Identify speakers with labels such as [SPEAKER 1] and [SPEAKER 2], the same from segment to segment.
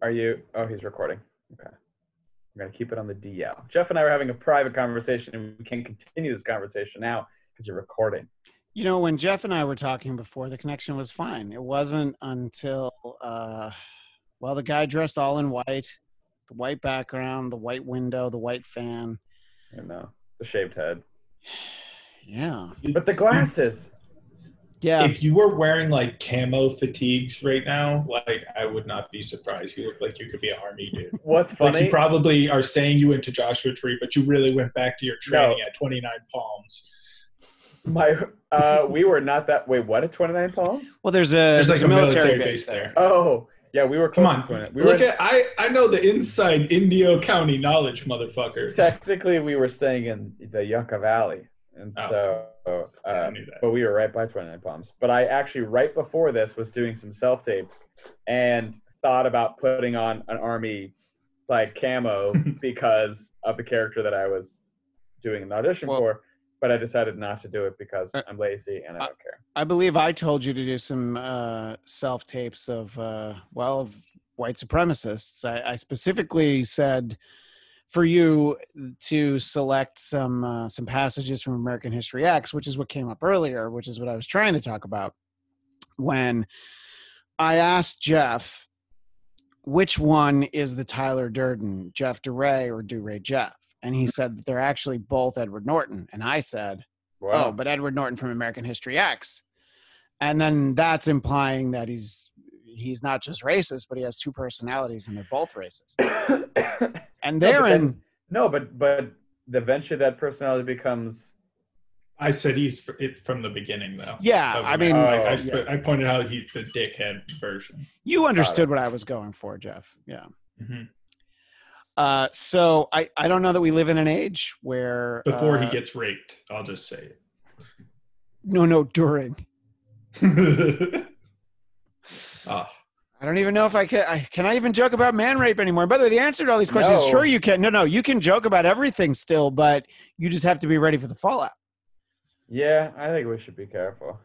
[SPEAKER 1] Are you? Oh, he's recording. Okay. I'm going to keep it on the DL. Jeff and I were having a private conversation, and we can continue this conversation now because you're recording.
[SPEAKER 2] You know, when Jeff and I were talking before, the connection was fine. It wasn't until, the guy dressed all in white, the white background, the white window, the white fan.
[SPEAKER 1] You know, the shaved head.
[SPEAKER 2] Yeah.
[SPEAKER 1] But the glasses.
[SPEAKER 2] Yeah.
[SPEAKER 3] If you were wearing like camo fatigues right now, like I would not be surprised. You look like you could be an army dude.
[SPEAKER 1] What's funny?
[SPEAKER 3] Like you probably are saying you went to Joshua Tree, but you really went back to your training at 29 Palms.
[SPEAKER 1] We were not that. Wait, what? At 29 Palms?
[SPEAKER 2] Well, there's a military base there.
[SPEAKER 1] Oh, yeah, we were.
[SPEAKER 3] Come on, I know the inside Indio County knowledge, motherfucker.
[SPEAKER 1] Technically, we were staying in the Yucca Valley, and I knew that. But we were right by 29 Palms. But I actually, right before this, was doing some self tapes and thought about putting on an army like camo because of the character that I was doing an audition for. But I decided not to do it because I'm lazy and I don't care.
[SPEAKER 2] I believe I told you to do some self-tapes of white supremacists. I specifically said for you to select some passages from American History X, which is what came up earlier, which is what I was trying to talk about. When I asked Jeff, which one is the Tyler Durden, Jeff DeRay or DeRay Jeff? And he said that they're actually both Edward Norton. And I said,
[SPEAKER 1] wow.
[SPEAKER 2] Oh, but Edward Norton from American History X. And then that's implying that he's not just racist, but he has two personalities and they're both racist. And
[SPEAKER 1] but eventually that personality becomes.
[SPEAKER 3] I said he's from the beginning, though.
[SPEAKER 2] Yeah, I mean,
[SPEAKER 3] I pointed out the dickhead version.
[SPEAKER 2] You understood what I was going for, Jeff. Yeah.
[SPEAKER 3] Mm-hmm.
[SPEAKER 2] So I don't know that we live in an age where
[SPEAKER 3] before he gets raped, I'll just say it.
[SPEAKER 2] No, during. I don't even know if I can I even joke about man rape anymore. By the way, the answer to all these questions is sure you can. No, you can joke about everything still, but you just have to be ready for the fallout.
[SPEAKER 1] Yeah, I think we should be careful.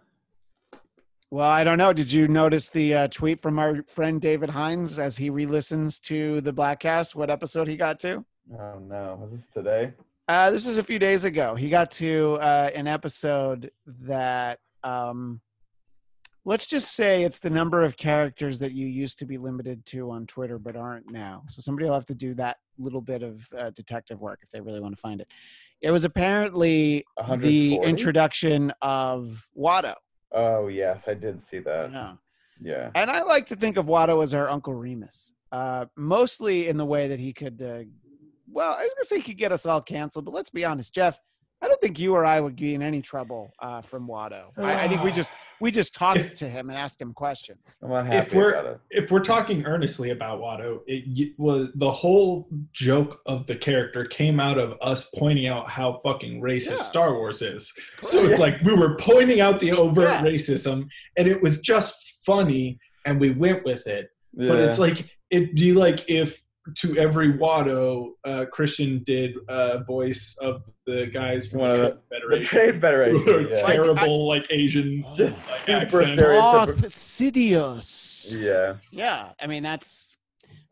[SPEAKER 2] Well, I don't know. Did you notice the tweet from our friend David Hines as he re-listens to the Bladtcast? What episode he got to?
[SPEAKER 1] Oh, no. Was this today?
[SPEAKER 2] This is a few days ago. He got to an episode that, let's just say it's the number of characters that you used to be limited to on Twitter but aren't now. So somebody will have to do that little bit of detective work if they really want to find it. It was apparently
[SPEAKER 1] 140?
[SPEAKER 2] The introduction of Watto.
[SPEAKER 1] Oh, yes, I did see that.
[SPEAKER 2] Yeah. And I like to think of Watto as our Uncle Remus, mostly in the way that he could, I was going to say he could get us all canceled, but let's be honest, Jeff, I don't think you or I would be in any trouble from Watto. I think we just talked to him and asked him questions.
[SPEAKER 1] I'm not happy about it.
[SPEAKER 3] If we're talking earnestly about Watto, it was the whole joke of the character came out of us pointing out how fucking racist Star Wars is. Correct. So it's like we were pointing out the overt racism, and it was just funny, and we went with it. Yeah. But it's like it'd be like if to every Watto, Christian did a voice of the guys from the
[SPEAKER 1] Trade Federation.
[SPEAKER 3] Terrible, Asian accent.
[SPEAKER 2] Sidious.
[SPEAKER 1] Yeah.
[SPEAKER 2] Yeah. I mean,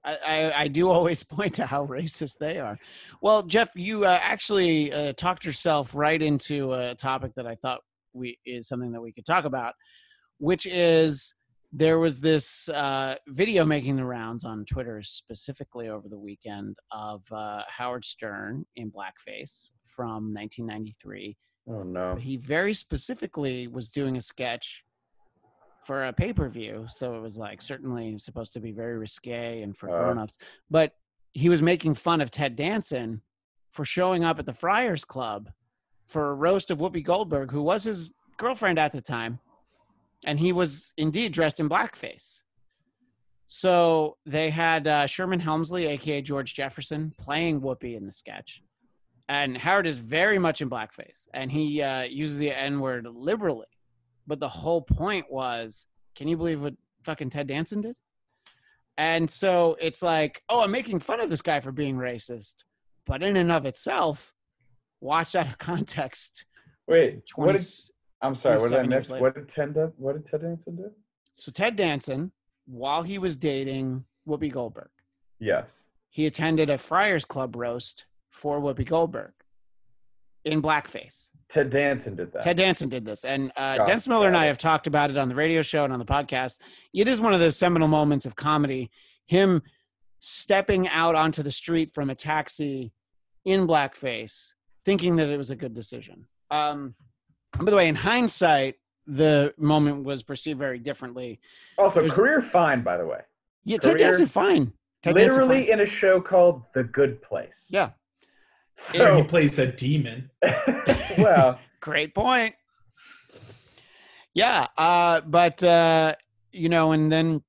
[SPEAKER 2] I do always point to how racist they are. Well, Jeff, you actually talked yourself right into a topic that I thought is something that we could talk about, which is there was this video making the rounds on Twitter specifically over the weekend of Howard Stern in blackface from 1993.
[SPEAKER 1] Oh, no.
[SPEAKER 2] He very specifically was doing a sketch for a pay-per-view, so it was certainly supposed to be very risque and for grown-ups. But he was making fun of Ted Danson for showing up at the Friars Club for a roast of Whoopi Goldberg, who was his girlfriend at the time. And he was indeed dressed in blackface. So they had Sherman Helmsley, a.k.a. George Jefferson, playing Whoopi in the sketch. And Howard is very much in blackface. And he uses the N-word liberally. But the whole point was, can you believe what fucking Ted Danson did? And so it's like, I'm making fun of this guy for being racist. But in and of itself, watched out of context.
[SPEAKER 1] Wait, I'm sorry, what did I miss? What did Ted Danson do?
[SPEAKER 2] So Ted Danson, while he was dating Whoopi Goldberg.
[SPEAKER 1] Yes.
[SPEAKER 2] He attended a Friars Club roast for Whoopi Goldberg in blackface.
[SPEAKER 1] Ted Danson did that.
[SPEAKER 2] Ted Danson did this. And Dennis Miller and I have talked about it on the radio show and on the podcast. It is one of those seminal moments of comedy. Him stepping out onto the street from a taxi in blackface, thinking that it was a good decision. By the way, in hindsight, the moment was perceived very differently.
[SPEAKER 1] Also, career fine, by the way.
[SPEAKER 2] Yeah, Ted Danson fine.
[SPEAKER 1] Literally in a show called The Good Place.
[SPEAKER 2] Yeah.
[SPEAKER 3] So he plays a demon.
[SPEAKER 1] Well,
[SPEAKER 2] great point. Yeah, but you know, and then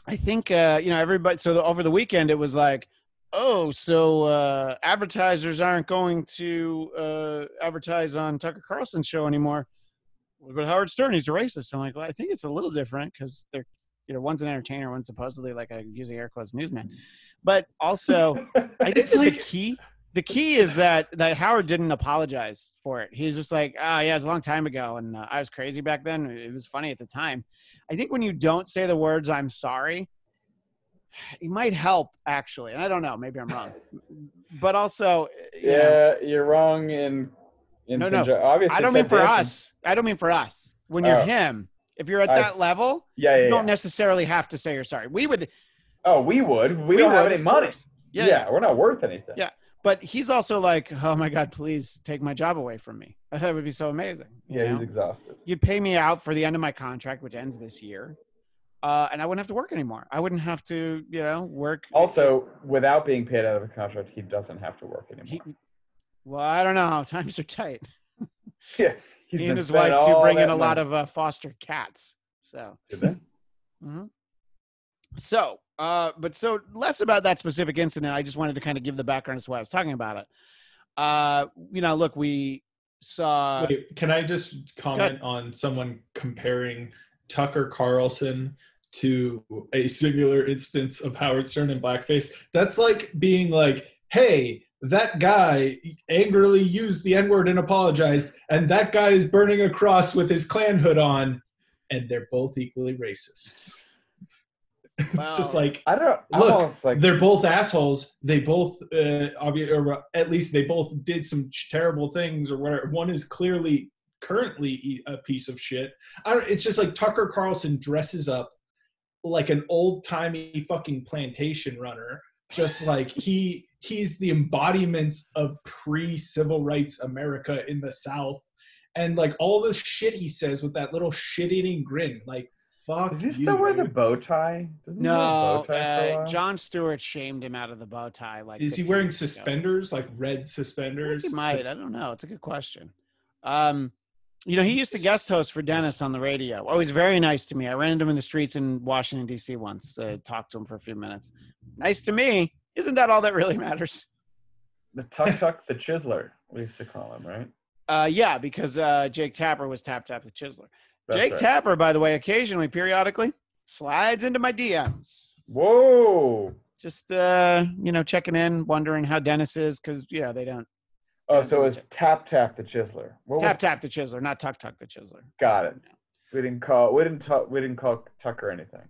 [SPEAKER 2] I think you know, everybody. So over the weekend, it was like, oh, so advertisers aren't going to advertise on Tucker Carlson's show anymore. What about Howard Stern? He's a racist. I'm like, well, I think it's a little different because they're, you know, one's an entertainer, one's supposedly like a, using air quotes, newsman. But also, I think the key is that Howard didn't apologize for it. He's just like, yeah, it was a long time ago, and I was crazy back then. It was funny at the time. I think when you don't say the words "I'm sorry," it might help, actually. And I don't know, maybe I'm wrong, but also, you know,
[SPEAKER 1] you're wrong in
[SPEAKER 2] no.
[SPEAKER 1] Obviously,
[SPEAKER 2] I don't mean for us. I don't mean for us. When you're him, if you're at that level, you don't necessarily have to say you're sorry. We would.
[SPEAKER 1] Oh, we would. We don't have any money.
[SPEAKER 2] Yeah,
[SPEAKER 1] we're not worth anything.
[SPEAKER 2] Yeah. But he's also like, oh my God, please take my job away from me. That would be so amazing. You know?
[SPEAKER 1] He's exhausted.
[SPEAKER 2] You'd pay me out for the end of my contract, which ends this year. And I wouldn't have to work anymore. I wouldn't have to, you know, work.
[SPEAKER 1] Also, without being paid out of a contract, he doesn't have to work anymore.
[SPEAKER 2] Well, I don't know. Times are tight.
[SPEAKER 1] Yeah.
[SPEAKER 2] He and his wife do bring in a lot of foster cats. So.
[SPEAKER 1] Did they?
[SPEAKER 2] Mm-hmm. So, but so less about that specific incident. I just wanted to kind of give the background as to why I was talking about it. You know, look, we saw.
[SPEAKER 3] Wait, can I just comment on someone comparing Tucker Carlson to a singular instance of Howard Stern in blackface? That's like being like, hey, that guy angrily used the N-word and apologized, and that guy is burning a cross with his Klan hood on, and they're both equally racist. It's just like,
[SPEAKER 1] I don't
[SPEAKER 3] look, like, they're both assholes. They both, or at least they both did some terrible things, or whatever. One is clearly currently a piece of shit. It's just like Tucker Carlson dresses up like an old-timey fucking plantation runner, just like he's the embodiments of pre-civil rights America in the South, and like all the shit he says with that little shit-eating grin, like, fuck.
[SPEAKER 1] Does he still wear the bow tie?
[SPEAKER 2] No, Jon Stewart shamed him out of the bow tie. Like,
[SPEAKER 3] is he wearing suspenders, like red suspenders?
[SPEAKER 2] He might. I don't know. It's a good question. You know, he used to guest host for Dennis on the radio. Always very nice to me. I ran into him in the streets in Washington, D.C. once. Talked to him for a few minutes. Nice to me. Isn't that all that really matters?
[SPEAKER 1] The Tuck the Chiseler, we used to call him, right?
[SPEAKER 2] Yeah, because Jake Tapper was Tap the Chiseler.
[SPEAKER 1] That's
[SPEAKER 2] Jake
[SPEAKER 1] right.
[SPEAKER 2] Tapper, by the way, occasionally, periodically, slides into my DMs.
[SPEAKER 1] Whoa.
[SPEAKER 2] Just, you know, checking in, wondering how Dennis is, because, you know, they don't.
[SPEAKER 1] Oh, so it's Tap the Chiseler.
[SPEAKER 2] Tap the Chiseler, not Tuck the Chiseler.
[SPEAKER 1] Got it. We didn't call Tucker anything.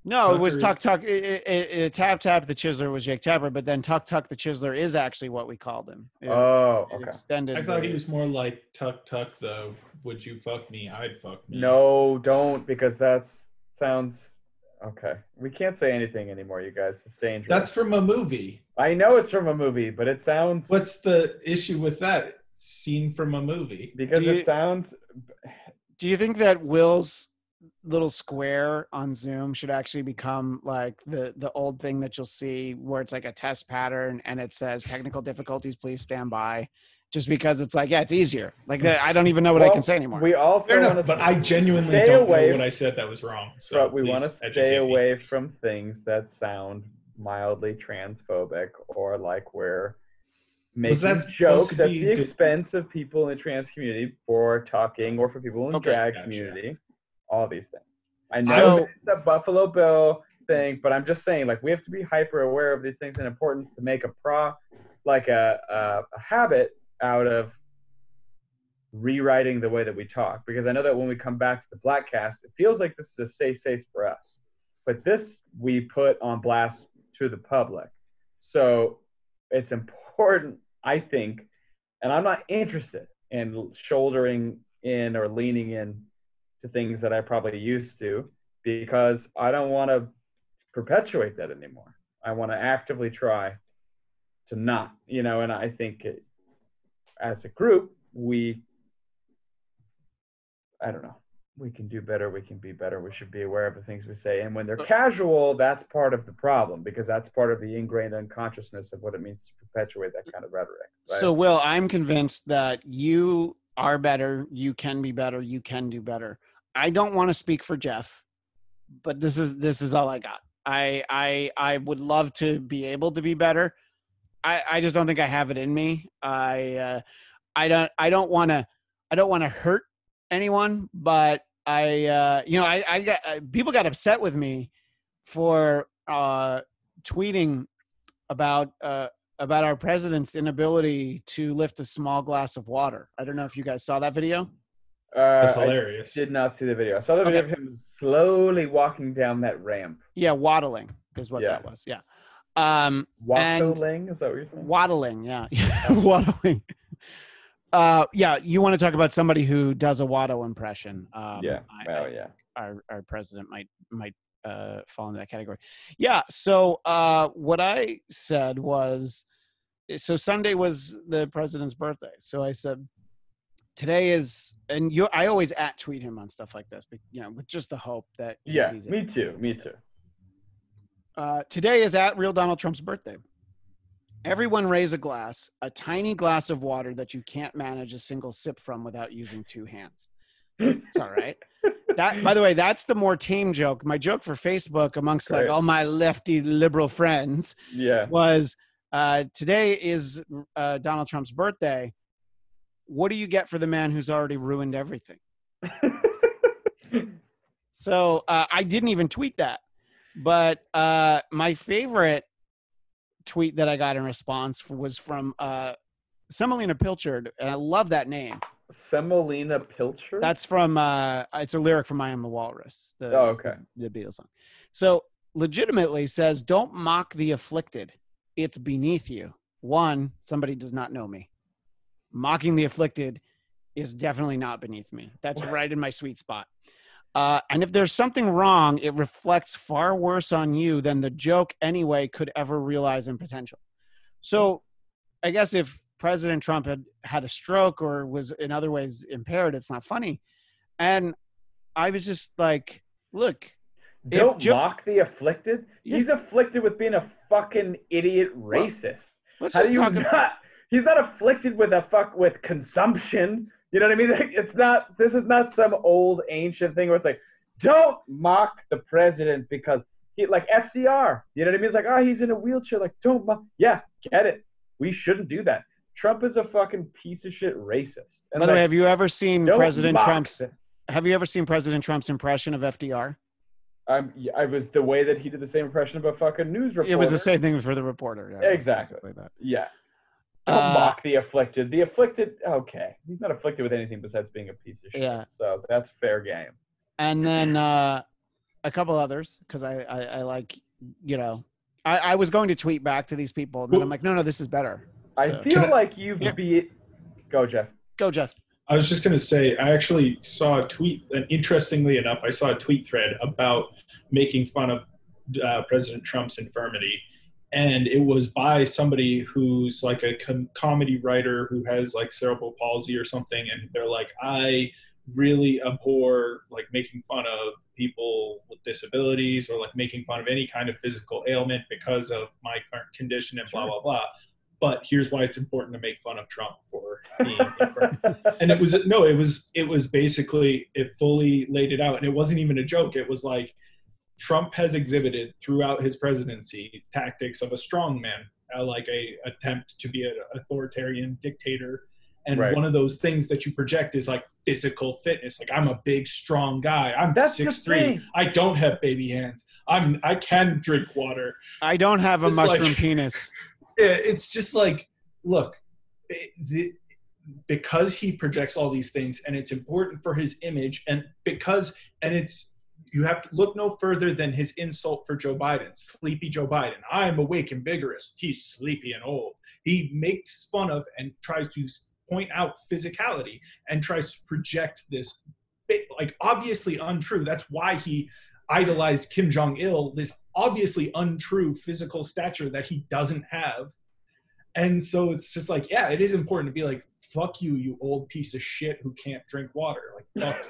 [SPEAKER 2] No, it was Tuck. Tap the Chiseler was Jake Tapper, but then Tuck the Chiseler is actually what we called him.
[SPEAKER 1] Okay.
[SPEAKER 2] Extended.
[SPEAKER 3] I thought he was more like Tuck though. Would you fuck me? I'd fuck me.
[SPEAKER 1] No, don't, because that sounds okay. We can't say anything anymore, you guys. It's dangerous.
[SPEAKER 3] That's from a movie.
[SPEAKER 1] I know it's from a movie, but it sounds.
[SPEAKER 3] What's the issue with that? Scene from a movie.
[SPEAKER 1] Because it sounds.
[SPEAKER 2] Do you think that Will's little square on Zoom should actually become like the old thing that you'll see where it's like a test pattern and it says technical difficulties, please stand by, just because it's like, yeah, it's easier. Like I don't even know what I can say anymore.
[SPEAKER 1] We also
[SPEAKER 3] fair enough, but I genuinely don't know what I said that was wrong. So
[SPEAKER 1] but we want to stay away from things that sound mildly transphobic or like we're making jokes at the expense of people in the trans community for talking or for people in the drag community. All these things. I know it's a Buffalo Bill thing, but I'm just saying, like, we have to be hyper aware of these things and important to make a habit out of rewriting the way that we talk. Because I know that when we come back to the Bladtcast, it feels like this is a safe space for us. but this we put on blast to the public. So it's important, I think, and I'm not interested in shouldering in or leaning in to things that I probably used to, because I don't want to perpetuate that anymore. I want to actively try to not, and I think as a group, I don't know, we can do better, we can be better, we should be aware of the things we say. And when they're casual, that's part of the problem, because that's part of the ingrained unconsciousness of what it means to perpetuate that kind of rhetoric. Right?
[SPEAKER 2] So, Will, I'm convinced that you are better, you can be better, you can do better. I don't want to speak for Jeff, but this is all I got. I would love to be able to be better. I just don't think I have it in me. I don't want to hurt anyone, but I got people got upset with me for tweeting about our president's inability to lift a small glass of water. I don't know if you guys saw that video.
[SPEAKER 3] That's hilarious.
[SPEAKER 1] I did not see the video. I saw the video of him slowly walking down that ramp.
[SPEAKER 2] Yeah, waddling is what that was. Yeah.
[SPEAKER 1] Waddling, is that what you're saying?
[SPEAKER 2] Waddling, yeah. Waddling. Yeah, you want to talk about somebody who does a Watto impression. Our president might fall into that category. Yeah, so what I said was, so Sunday was the president's birthday. So I said, today is, and I always tweet him on stuff like this, but, with just the hope that he sees it.
[SPEAKER 1] Me too.
[SPEAKER 2] Today is at real Donald Trump's birthday. Everyone raise a glass, a tiny glass of water that you can't manage a single sip from without using two hands. It's all right. That, by the way, that's the more tame joke. My joke for Facebook amongst like all my lefty liberal friends was today is Donald Trump's birthday. What do you get for the man who's already ruined everything? So I didn't even tweet that. But my favorite tweet that I got in response was from Semolina Pilchard, and I love that name.
[SPEAKER 1] Semolina Pilchard?
[SPEAKER 2] That's from it's a lyric from I Am the Walrus, the Beatles song. So legitimately says, don't mock the afflicted. It's beneath you. One, somebody does not know me. Mocking the afflicted is definitely not beneath me. That's right in my sweet spot. And if there's something wrong, it reflects far worse on you than the joke anyway could ever realize in potential. So I guess if President Trump had a stroke or was in other ways impaired, it's not funny. And I was just like, look.
[SPEAKER 1] Don't mock the afflicted? Yeah. He's afflicted with being a fucking idiot racist.
[SPEAKER 2] Well,
[SPEAKER 1] he's not afflicted with consumption. You know what I mean? Like, this is not some old ancient thing where it's like, don't mock the president because he, like FDR, you know what I mean? It's like, he's in a wheelchair. Like, don't mock. Yeah, get it. We shouldn't do that. Trump is a fucking piece of shit racist. And
[SPEAKER 2] by the way, have you ever seen President Trump's impression of FDR?
[SPEAKER 1] I was the way that he did the same impression of a fucking news reporter.
[SPEAKER 2] It was the same thing for the reporter. Yeah,
[SPEAKER 1] exactly. Yeah. Don't mock the afflicted. The afflicted, okay. He's not afflicted with anything besides being a piece of shit. Yeah. So that's fair game.
[SPEAKER 2] And then a couple others, because I like, I was going to tweet back to these people, and then I'm like, no, this is better.
[SPEAKER 1] I feel like you've beat. Go, Jeff.
[SPEAKER 2] Go, Jeff.
[SPEAKER 3] I was just going to say, I actually saw a tweet, and interestingly enough, I saw a tweet thread about making fun of President Trump's infirmity. And it was by somebody who's like a comedy writer who has like cerebral palsy or something. And they're like, I really abhor like making fun of people with disabilities or like making fun of any kind of physical ailment because of my current condition and blah, blah, blah. But here's why it's important to make fun of Trump for being infirm. And it was basically, it fully laid it out. And it wasn't even a joke. It was like, Trump has exhibited throughout his presidency tactics of a strongman, like a attempt to be an authoritarian dictator. And one of those things that you project is like physical fitness. Like, I'm a big, strong guy. I'm 6'3". I don't have baby hands. I can drink water.
[SPEAKER 2] I don't have a mushroom penis.
[SPEAKER 3] It's just like, look, because he projects all these things and it's important for his image, and it's you have to look no further than his insult for Joe Biden. Sleepy Joe Biden. I'm awake and vigorous. He's sleepy and old. He makes fun of and tries to point out physicality and tries to project this, like, obviously untrue. That's why he idolized Kim Jong-il, this obviously untrue physical stature that he doesn't have. And so it's just like, yeah, it is important to be like, fuck you, you old piece of shit who can't drink water. Like, fuck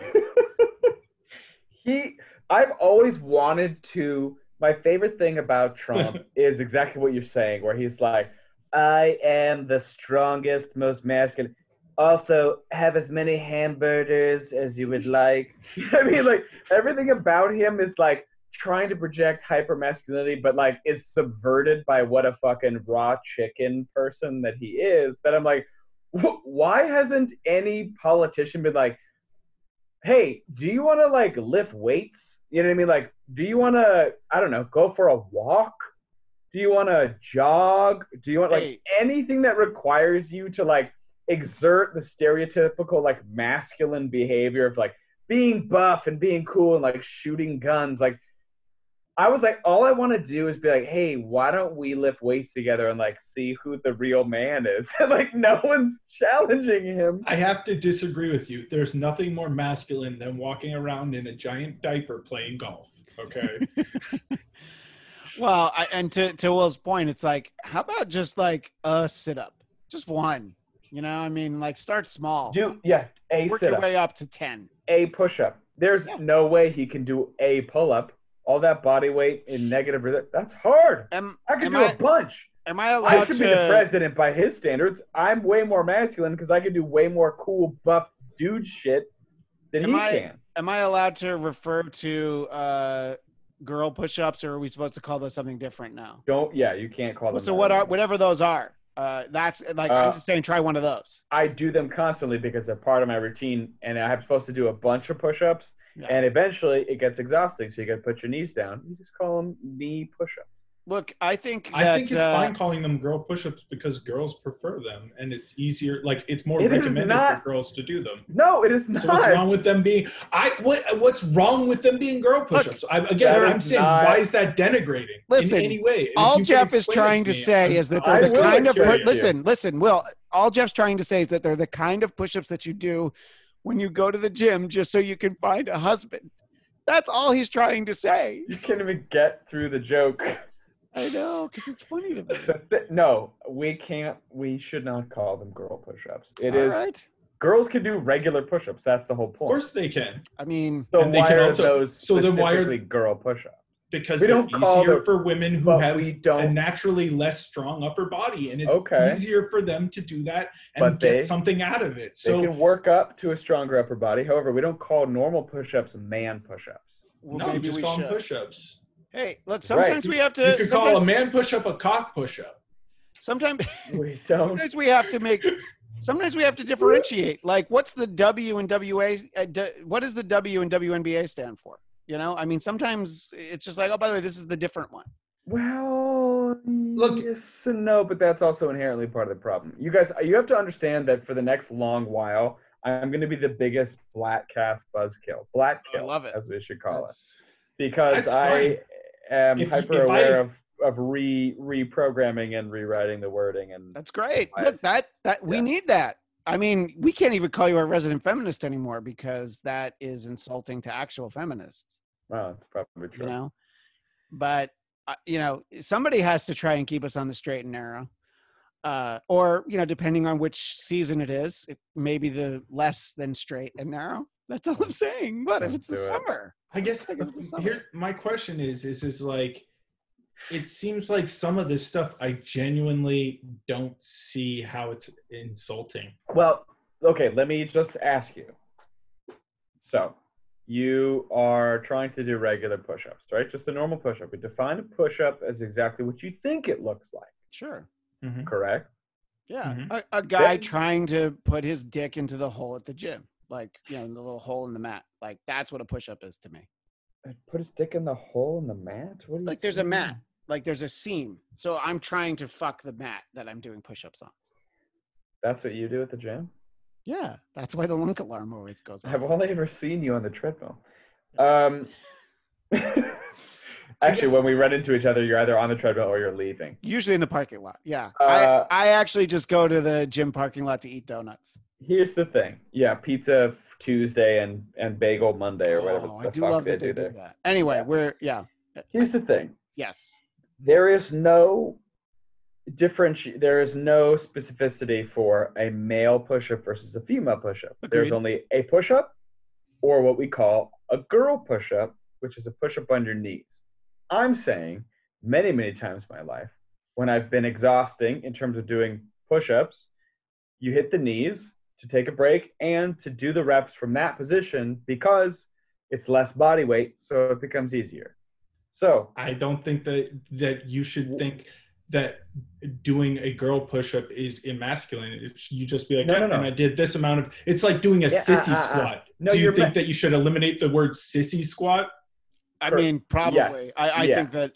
[SPEAKER 1] you. I've always wanted to, my favorite thing about Trump is exactly what you're saying, where he's like, I am the strongest, most masculine. Also, have as many hamburgers as you would like. I mean, like, everything about him is like trying to project hyper masculinity, but like is subverted by what a fucking raw chicken person that he is. That I'm like, why hasn't any politician been like, hey, do you want to like lift weights? You know what I mean? Like, do you want to, I don't know, go for a walk? Do you want to jog? Do you want like anything that requires you to like exert the stereotypical like masculine behavior of like being buff and being cool and like shooting guns? Like, I was like, all I want to do is be like, hey, why don't we lift weights together and like see who the real man is? And like, no one's challenging him.
[SPEAKER 3] I have to disagree with you. There's nothing more masculine than walking around in a giant diaper playing golf. Okay.
[SPEAKER 2] Well, and to Will's point, it's like, how about just like a sit up, just one? You know, I mean, like, start small.
[SPEAKER 1] Work
[SPEAKER 2] your way up to 10.
[SPEAKER 1] A push up. There's no way he can do a pull up. All that body weight in negative, that's hard. I can do a bunch.
[SPEAKER 2] Am I allowed
[SPEAKER 1] I should be the president by his standards. I'm way more masculine because I can do way more cool, buff dude shit than he can.
[SPEAKER 2] Am I allowed to refer to girl push-ups, or are we supposed to call those something different now?
[SPEAKER 1] You can't call them.
[SPEAKER 2] So whatever those are, that's like, I'm just saying, try one of those.
[SPEAKER 1] I do them constantly because they're part of my routine, and I'm supposed to do a bunch of push-ups. Yeah. And eventually it gets exhausting, so you got to put your knees down. You just call them knee push-ups.
[SPEAKER 2] Look, I think
[SPEAKER 3] it's fine calling them girl push-ups because girls prefer them, and it's easier. Like, it's more recommended for girls to do them.
[SPEAKER 1] No, it is not.
[SPEAKER 3] So what's wrong with them being? What's wrong with them being girl push-ups? I'm saying, why is that denigrating?
[SPEAKER 2] Listen,
[SPEAKER 3] in any way?
[SPEAKER 2] All Jeff is trying to say is that they're the kind of listen, Will. All Jeff's trying to say is that they're the kind of push-ups that you do when you go to the gym just so you can find a husband. That's all he's trying to say.
[SPEAKER 1] You can't even get through the joke.
[SPEAKER 2] I know, because it's funny to me.
[SPEAKER 1] No, we can't. We should not call them girl push-ups.
[SPEAKER 2] Right.
[SPEAKER 1] Girls can do regular push-ups. That's the whole point.
[SPEAKER 3] Of course they can.
[SPEAKER 2] I mean,
[SPEAKER 1] so why are those specifically girl push-ups?
[SPEAKER 3] Because they're easier for women who have a naturally less strong upper body, and it's easier for them to do that and get something out of it. So
[SPEAKER 1] they can work up to a stronger upper body. However, we don't call normal push-ups man push-ups.
[SPEAKER 3] Well, no, just call them push-ups.
[SPEAKER 2] Hey, look, sometimes we have to.
[SPEAKER 3] You could call a man push-up a cock push-up.
[SPEAKER 2] Sometimes
[SPEAKER 1] we don't.
[SPEAKER 2] Sometimes we have to make. Sometimes we have to differentiate. Like, what's the W in WA? What does the W in WNBA stand for? You know, I mean, sometimes it's just like, oh, by the way, this is the different one.
[SPEAKER 1] Well, look, yes and no, but that's also inherently part of the problem. You guys, you have to understand that for the next long while, I'm going to be the biggest Bladtcast buzzkill. Bladtkill, I love it, as we should call it, because I am hyper aware of reprogramming and rewriting the wording, and
[SPEAKER 2] that's great. Look, that we need that. I mean, we can't even call you a resident feminist anymore because that is insulting to actual feminists.
[SPEAKER 1] Well, that's probably true.
[SPEAKER 2] You know, but you know, somebody has to try and keep us on the straight and narrow, or you know, depending on which season it is, it may be the less than straight and narrow. That's all I'm saying. What if it's the summer?
[SPEAKER 3] I guess here my question is like, it seems like some of this stuff I genuinely don't see how it's insulting.
[SPEAKER 1] Well, okay, let me just ask you. So, you are trying to do regular push-ups, right? Just a normal push-up. We define a push-up as exactly what you think it looks like.
[SPEAKER 2] Sure.
[SPEAKER 1] Mm-hmm. Correct?
[SPEAKER 2] Yeah. Mm-hmm. A guy trying to put his dick into the hole at the gym. Like, you know, the little hole in the mat. Like, that's what a push-up is to me.
[SPEAKER 1] Put his dick in the hole in the mat? What do you
[SPEAKER 2] there's a mat. Like, there's a seam. So I'm trying to fuck the mat that I'm doing push-ups on.
[SPEAKER 1] That's what you do at the gym?
[SPEAKER 2] Yeah. That's why the lunk alarm always goes off.
[SPEAKER 1] I've only ever seen you on the treadmill. Actually, when we run into each other, you're either on the treadmill or you're leaving.
[SPEAKER 2] Usually in the parking lot. Yeah. I actually just go to the gym parking lot to eat donuts.
[SPEAKER 1] Here's the thing. Yeah, pizza Tuesday and bagel Monday or whatever.
[SPEAKER 2] I do love that they do that. Anyway,
[SPEAKER 1] Here's the thing.
[SPEAKER 2] Yes.
[SPEAKER 1] There is no specificity for a male push-up versus a female push-up.
[SPEAKER 2] Agreed.
[SPEAKER 1] There's only a push-up or what we call a girl push-up, which is a push-up on your knees. I'm saying many, many times in my life, when I've been exhausting in terms of doing push-ups, you hit the knees to take a break and to do the reps from that position because it's less body weight, so it becomes easier. So
[SPEAKER 3] I don't think that you should think that doing a girl push-up is emasculine. You just be like, no. And I did this amount of. It's like doing a sissy squat. No, do you think that you should eliminate the word sissy squat?
[SPEAKER 2] I mean, probably. Yes. I think that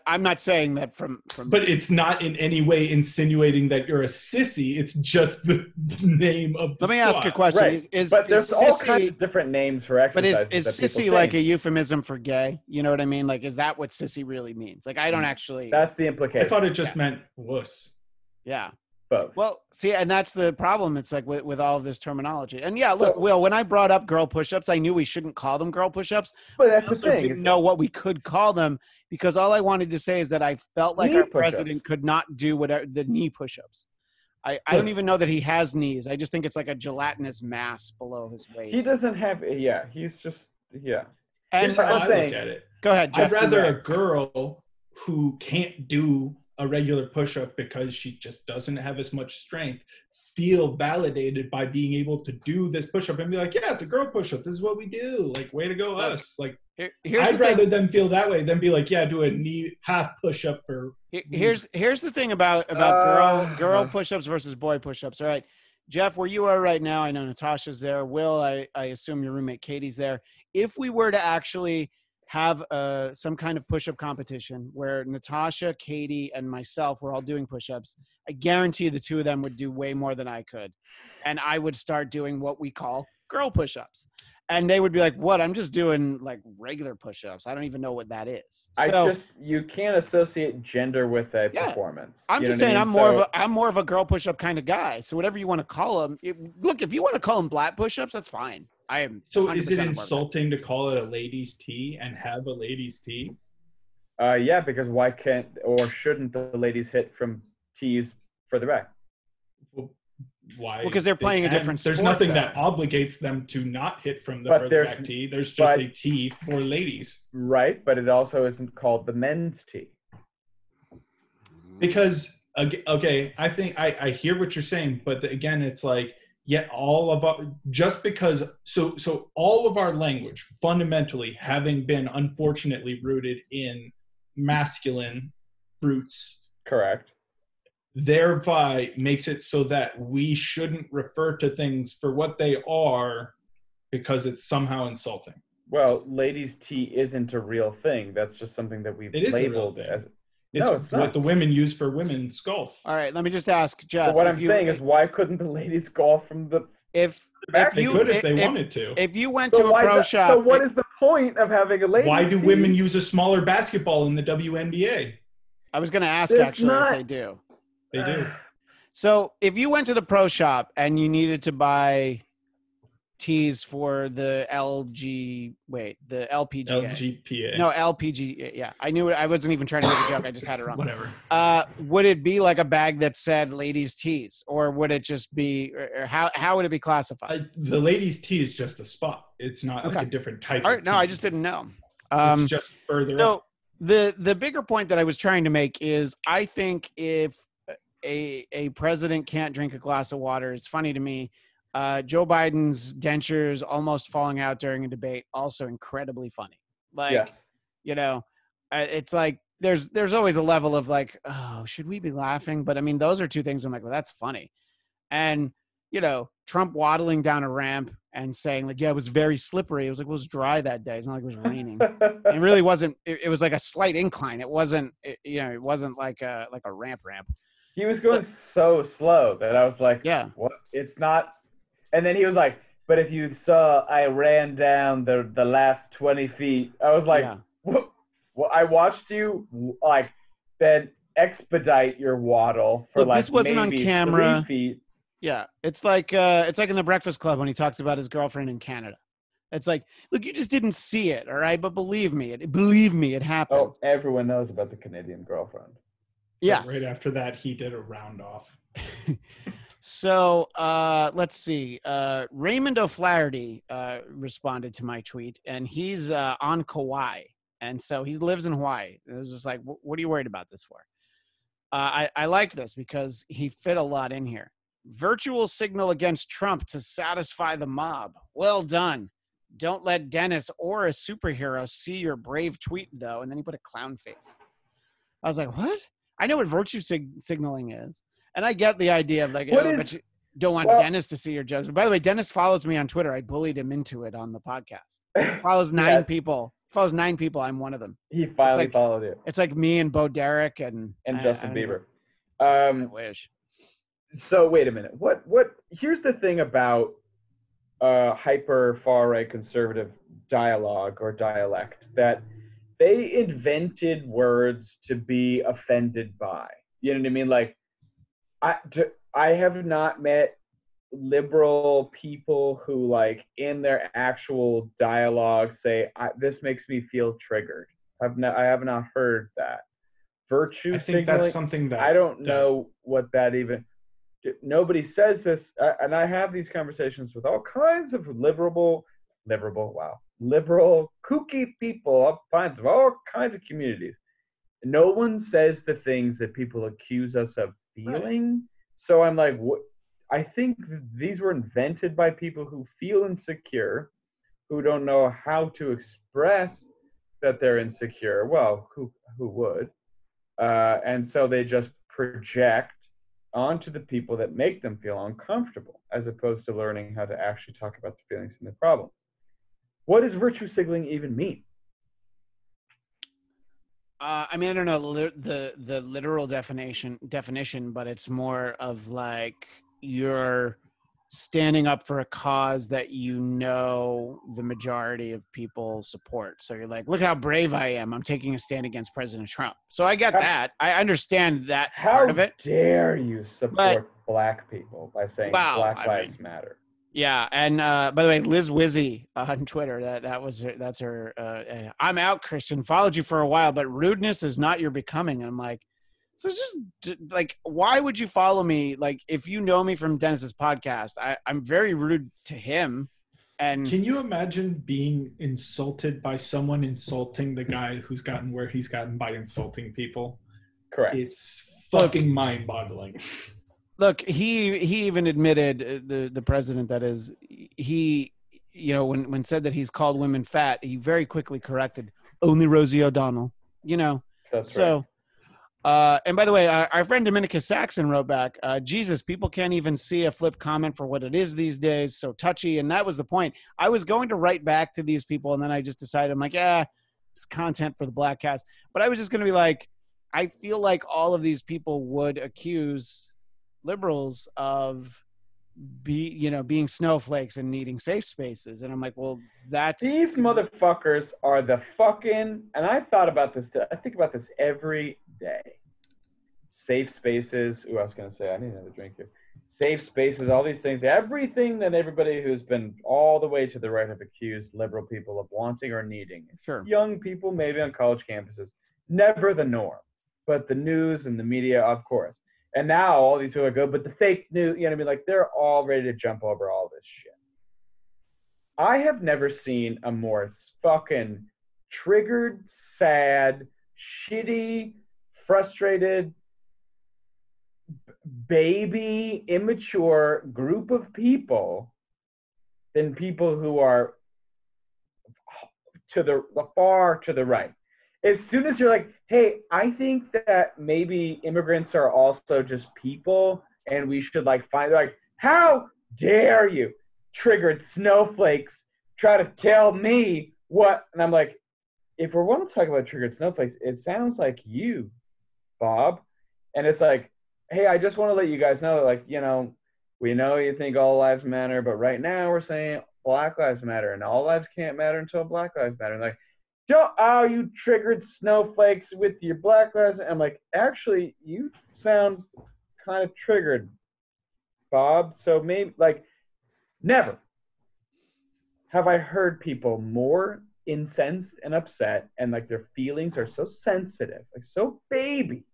[SPEAKER 2] I'm not saying that from.
[SPEAKER 3] But it's not in any way insinuating that you're a sissy. It's just the name of the
[SPEAKER 2] Let me
[SPEAKER 3] squat.
[SPEAKER 2] ask a question.
[SPEAKER 1] Right. But there's all kinds of different names for exercises.
[SPEAKER 2] But is sissy like a euphemism for gay? You know what I mean? Like, is that what sissy really means? Like, I don't actually.
[SPEAKER 1] That's the implication.
[SPEAKER 3] I thought it just meant wuss.
[SPEAKER 2] Yeah.
[SPEAKER 1] Both.
[SPEAKER 2] Well, see, and that's the problem. It's like with all of this terminology. And yeah, look, Will, when I brought up girl push-ups, I knew we shouldn't call them girl push-ups.
[SPEAKER 1] But that's
[SPEAKER 2] the thing. I didn't know what we could call them because all I wanted to say is that I felt like our president could not do whatever the knee push-ups. I don't even know that he has knees. I just think it's like a gelatinous mass below his waist.
[SPEAKER 1] He doesn't have. Yeah, he's just. Yeah.
[SPEAKER 2] And
[SPEAKER 3] here's how I look at it.
[SPEAKER 2] Go ahead, Jeff.
[SPEAKER 3] I'd rather a girl who can't do a regular push-up because she just doesn't have as much strength feel validated by being able to do this push-up and be like, yeah, it's a girl push-up. This is what we do. Like, way to go, us. Like, I'd rather them feel that way than be like, yeah, do a knee half push-up for.
[SPEAKER 2] Here's the thing about girl push-ups versus boy push-ups. All right, Jeff, where you are right now, I know Natasha's there. Will, I assume your roommate Katie's there. If we were to actually have some kind of push-up competition where Natasha, Katie, and myself were all doing push-ups, I guarantee the two of them would do way more than I could. And I would start doing what we call girl push-ups. And they would be like, what? I'm just doing like regular push-ups. I don't even know what that is.
[SPEAKER 1] You can't associate gender with a performance.
[SPEAKER 2] I'm just saying I'm more of a girl push-up kind of guy. So whatever you want to call them. Look, if you want to call them Blatt push-ups, that's fine. I am.
[SPEAKER 3] So is it insulting to call it a ladies' tee and have a ladies' tee?
[SPEAKER 1] Yeah, because why can't or shouldn't the ladies hit from tees further back?
[SPEAKER 3] Well, why?
[SPEAKER 2] Because they're playing a different sport.
[SPEAKER 3] There's nothing that obligates them to not hit from the further back tee. There's just a tee for ladies.
[SPEAKER 1] Right, but it also isn't called the men's tee.
[SPEAKER 3] Because, okay, I think I hear what you're saying, but again, it's like, yet all of our, just because, so all of our language fundamentally having been unfortunately rooted in masculine roots.
[SPEAKER 1] Correct.
[SPEAKER 3] Thereby makes it so that we shouldn't refer to things for what they are because it's somehow insulting.
[SPEAKER 1] Well, ladies' tea isn't a real thing. That's just something that we've labeled as.
[SPEAKER 3] It's what the women use for women's golf.
[SPEAKER 2] All right, let me just ask Jeff.
[SPEAKER 1] But what I'm saying is, why couldn't the ladies golf from the?
[SPEAKER 3] If they wanted to.
[SPEAKER 2] If you went to a pro shop.
[SPEAKER 1] So what is the point of having a ladies?
[SPEAKER 3] Why do women use a smaller basketball in the Wnba?
[SPEAKER 2] I was going to ask if they do.
[SPEAKER 3] They do.
[SPEAKER 2] So if you went to the pro shop and you needed to buy tees for the LPGA.
[SPEAKER 3] LGPA.
[SPEAKER 2] No, LPGA. Yeah, I knew it. I wasn't even trying to make a joke. I just had it wrong.
[SPEAKER 3] Whatever.
[SPEAKER 2] Would it be like a bag that said ladies tees, or would it just be? Or how would it be classified?
[SPEAKER 3] The ladies tee is just a spot. It's not like a different type.
[SPEAKER 2] All right. No, I just didn't know.
[SPEAKER 3] It's just further up.
[SPEAKER 2] The bigger point that I was trying to make is I think if a president can't drink a glass of water, it's funny to me. Joe Biden's dentures almost falling out during a debate, also incredibly funny. Like, it's like there's always a level of like, oh, should we be laughing? But I mean, those are two things I'm like, well, that's funny. And, Trump waddling down a ramp and saying like, yeah, it was very slippery. It was like, it was dry that day. It's not like it was raining. It really wasn't. It was like a slight incline. It wasn't, it wasn't like a ramp.
[SPEAKER 1] He was going so slow that I was like,
[SPEAKER 2] yeah,
[SPEAKER 1] what? It's not. And then he was like, but if you saw I ran down the last 20 feet, I was like, Well, I watched you like then expedite your waddle for
[SPEAKER 2] Look, this wasn't on
[SPEAKER 1] maybe
[SPEAKER 2] camera.
[SPEAKER 1] 3 feet.
[SPEAKER 2] Yeah, it's like in the Breakfast Club when he talks about his girlfriend in Canada. It's like, look, you just didn't see it, all right? But believe me, it happened.
[SPEAKER 1] Oh, everyone knows about the Canadian girlfriend.
[SPEAKER 2] Yes.
[SPEAKER 3] Right after that, he did a round off.
[SPEAKER 2] So let's see. Raymond O'Flaherty responded to my tweet, and he's on Kauai, and so he lives in Hawaii. It was just like, what are you worried about this for? I like this because he fit a lot in here. Virtual signal against Trump to satisfy the mob. Well done. Don't let Dennis or a superhero see your brave tweet, though. And then he put a clown face. I was like, what? I know what virtue signaling is. And I get the idea of like, but you don't want Dennis to see your jokes. But by the way, Dennis follows me on Twitter. I bullied him into it on the podcast. He follows 9 people. He follows 9 people. I'm one of them.
[SPEAKER 1] He finally followed you.
[SPEAKER 2] It's like me and Bo Derek and
[SPEAKER 1] Justin Bieber.
[SPEAKER 2] I wish.
[SPEAKER 1] So wait a minute. What? Here's the thing about hyper far right conservative dialogue or dialect, that they invented words to be offended by. You know what I mean? Like, I have not met liberal people who, like, in their actual dialogue say, this makes me feel triggered. I have not heard that. Virtue signaling,
[SPEAKER 3] that's something that
[SPEAKER 1] I don't know what that even. Nobody says this, and I have these conversations with all kinds of liberal, kooky people, of all kinds of communities. No one says the things that people accuse us of feeling. Right. So I'm like, I think these were invented by people who feel insecure, who don't know how to express that they're insecure. Well, who would? And so they just project onto the people that make them feel uncomfortable, as opposed to learning how to actually talk about the feelings and the problem. What does virtue signaling even mean?
[SPEAKER 2] I mean, I don't know the literal definition, but it's more of like you're standing up for a cause that you know the majority of people support. So you're like, look how brave I am. I'm taking a stand against President Trump. So I get that. I understand that part of it.
[SPEAKER 1] How dare you support black people by saying Black Lives Matter?
[SPEAKER 2] Yeah, and by the way, Liz Wizzy on Twitter, that's her. I'm out, Christian. Followed you for a while, but rudeness is not your becoming. And I'm like, so just like, why would you follow me? Like, if you know me from Dennis's podcast, I'm very rude to him. And
[SPEAKER 3] can you imagine being insulted by someone insulting the guy who's gotten where he's gotten by insulting people?
[SPEAKER 1] Correct.
[SPEAKER 3] It's fucking mind-boggling.
[SPEAKER 2] Look, he even admitted, the president, that is, he, you know, when said that he's called women fat, he very quickly corrected, only Rosie O'Donnell, you know.
[SPEAKER 1] That's
[SPEAKER 2] so
[SPEAKER 1] right.
[SPEAKER 2] And by the way, our friend Dominicus Saxon wrote back, Jesus, people can't even see a flip comment for what it is these days, so touchy. And that was the point. I was going to write back to these people, and then I just decided, I'm like, it's content for the Bladtcast. But I was just going to be like, I feel like all of these people would accuse liberals of being snowflakes and needing safe spaces. And I'm like, well,
[SPEAKER 1] these motherfuckers are the fucking, and I thought about this, I think about this every day. Safe spaces. Ooh, I was going to say, I need another drink here. Safe spaces, all these things, everything that everybody who's been all the way to the right have accused liberal people of wanting or needing.
[SPEAKER 2] Sure.
[SPEAKER 1] Young people, maybe on college campuses, never the norm. But the news and the media, of course. And now all these people are good, but the fake news, you know what I mean? Like, they're all ready to jump over all this shit. I have never seen a more fucking triggered, sad, shitty, frustrated, baby, immature group of people than people who are far to the right. As soon as you're like, hey, I think that maybe immigrants are also just people and we should like find, like, how dare you, triggered snowflakes, try to tell me what? And I'm like, if we want to talk about triggered snowflakes, it sounds like you, Bob. And it's like, hey, I just want to let you guys know that, like, you know, we know you think all lives matter, but right now we're saying Black Lives Matter, and all lives can't matter until Black Lives Matter. And like, oh, you triggered snowflakes with your Black Lives. I'm like, actually, you sound kind of triggered, Bob. So maybe, like, never have I heard people more incensed and upset, and like their feelings are so sensitive, like so baby.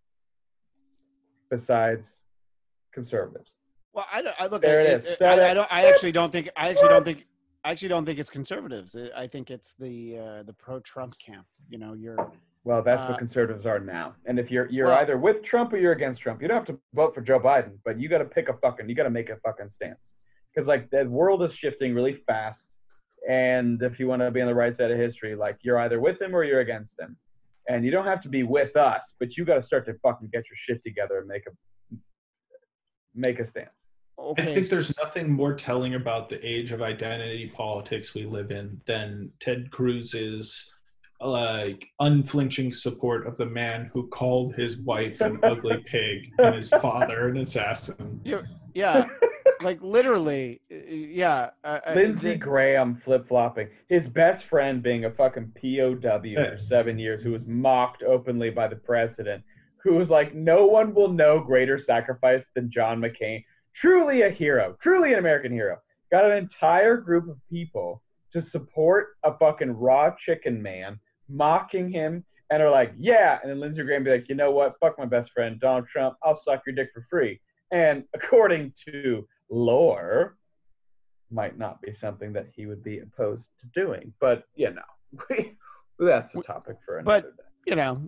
[SPEAKER 1] Besides conservatives.
[SPEAKER 2] Well, I look.
[SPEAKER 1] There it is.
[SPEAKER 2] I actually don't think it's conservatives. I think it's the pro-Trump camp. You know,
[SPEAKER 1] well, that's what conservatives are now. And if you're either with Trump or you're against Trump, you don't have to vote for Joe Biden, but you got to you got to make a fucking stance, because like the world is shifting really fast. And if you want to be on the right side of history, like you're either with him or you're against him. And you don't have to be with us, but you got to start to fucking get your shit together and make a stance.
[SPEAKER 3] Okay. I think there's nothing more telling about the age of identity politics we live in than Ted Cruz's like unflinching support of the man who called his wife an ugly pig and his father an assassin.
[SPEAKER 2] Yeah. Like literally, yeah.
[SPEAKER 1] Lindsey Graham flip-flopping. His best friend being a fucking POW for 7 years, who was mocked openly by the president, who was like, no one will know greater sacrifice than John McCain. Truly a hero. Truly an American hero. Got an entire group of people to support a fucking raw chicken man, mocking him, and are like, yeah. And then Lindsey Graham be like, you know what? Fuck my best friend, Donald Trump. I'll suck your dick for free. And according to lore, might not be something that he would be opposed to doing, but you know, that's a topic for another day.
[SPEAKER 2] You know,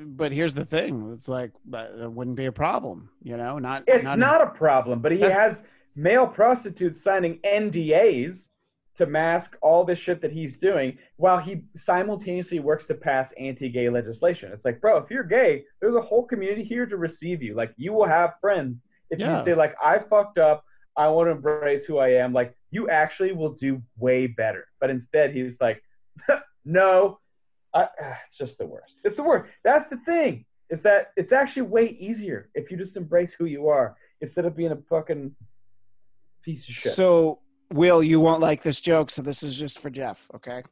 [SPEAKER 2] but here's the thing: it's like it wouldn't be a problem. You know, not
[SPEAKER 1] a problem. But he has male prostitutes signing NDAs to mask all the shit that he's doing, while he simultaneously works to pass anti-gay legislation. It's like, bro, if you're gay, there's a whole community here to receive you. Like, you will have friends if you say, like, I fucked up, I want to embrace who I am. Like, you actually will do way better. But instead, he's like, no, it's just the worst. It's the worst. That's the thing, is that it's actually way easier if you just embrace who you are instead of being a fucking piece of shit.
[SPEAKER 2] So, Will, you won't like this joke, so this is just for Jeff, okay?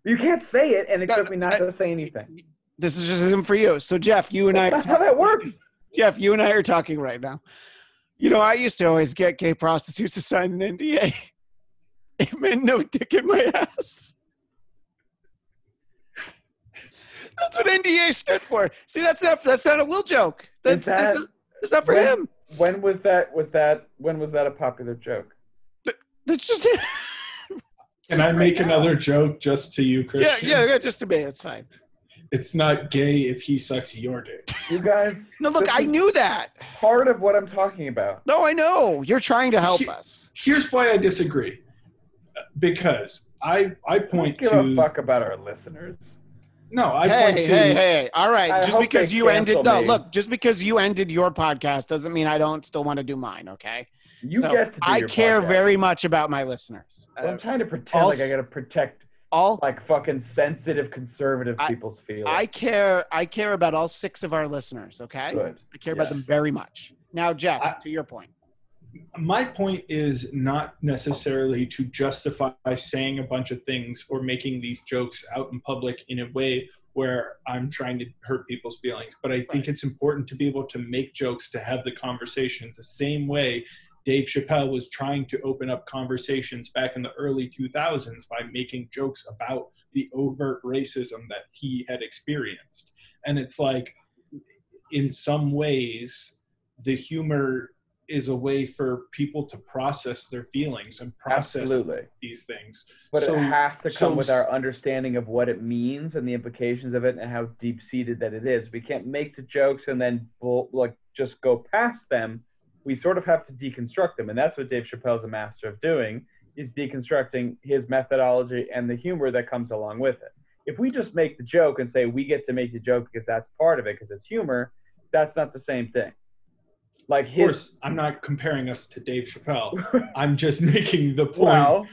[SPEAKER 1] You can't say it and expect me not to say anything.
[SPEAKER 2] This is just for you. So, Jeff, you and I...
[SPEAKER 1] That's how that works.
[SPEAKER 2] Jeff, you and I are talking right now. You know, I used to always get gay prostitutes to sign an NDA. It meant no dick in my ass. That's what NDA stood for. See, that's not a Will joke. That's not for him.
[SPEAKER 1] When was that a popular joke?
[SPEAKER 2] That's just it.
[SPEAKER 3] Can I make another joke just to you, Christian?
[SPEAKER 2] Yeah, just to me. It's fine.
[SPEAKER 3] It's not gay if he sucks your dick.
[SPEAKER 1] You guys.
[SPEAKER 2] No, look, I knew that.
[SPEAKER 1] Part of what I'm talking about.
[SPEAKER 2] No, I know. You're trying to help us.
[SPEAKER 3] Here's why I disagree. Because I point to...
[SPEAKER 1] Don't give a fuck about our listeners.
[SPEAKER 3] No,
[SPEAKER 2] Hey. All right. Just because you ended... No, look, just because you ended your podcast doesn't mean I don't still want to do mine, okay? I care very much about my listeners.
[SPEAKER 1] I'm trying to pretend like I got to protect... like fucking sensitive conservative people's feelings.
[SPEAKER 2] I care about all 6 of our listeners, okay?
[SPEAKER 1] Good.
[SPEAKER 2] I care about them very much. Now, Jeff, to your point.
[SPEAKER 3] My point is not necessarily to justify saying a bunch of things or making these jokes out in public in a way where I'm trying to hurt people's feelings. But I think it's important to be able to make jokes, to have the conversation the same way Dave Chappelle was trying to open up conversations back in the early 2000s by making jokes about the overt racism that he had experienced. And it's like, in some ways, the humor is a way for people to process their feelings and process these things.
[SPEAKER 1] But it has to come with our understanding of what it means and the implications of it and how deep-seated that it is. We can't make the jokes and then just go past them. We sort of have to deconstruct them, and that's what Dave Chappelle is a master of doing, is deconstructing his methodology and the humor that comes along with it. If we just make the joke and say we get to make the joke because that's part of it, because it's humor, that's not the same thing. Like,
[SPEAKER 3] of course, I'm not comparing us to Dave Chappelle. I'm just making the point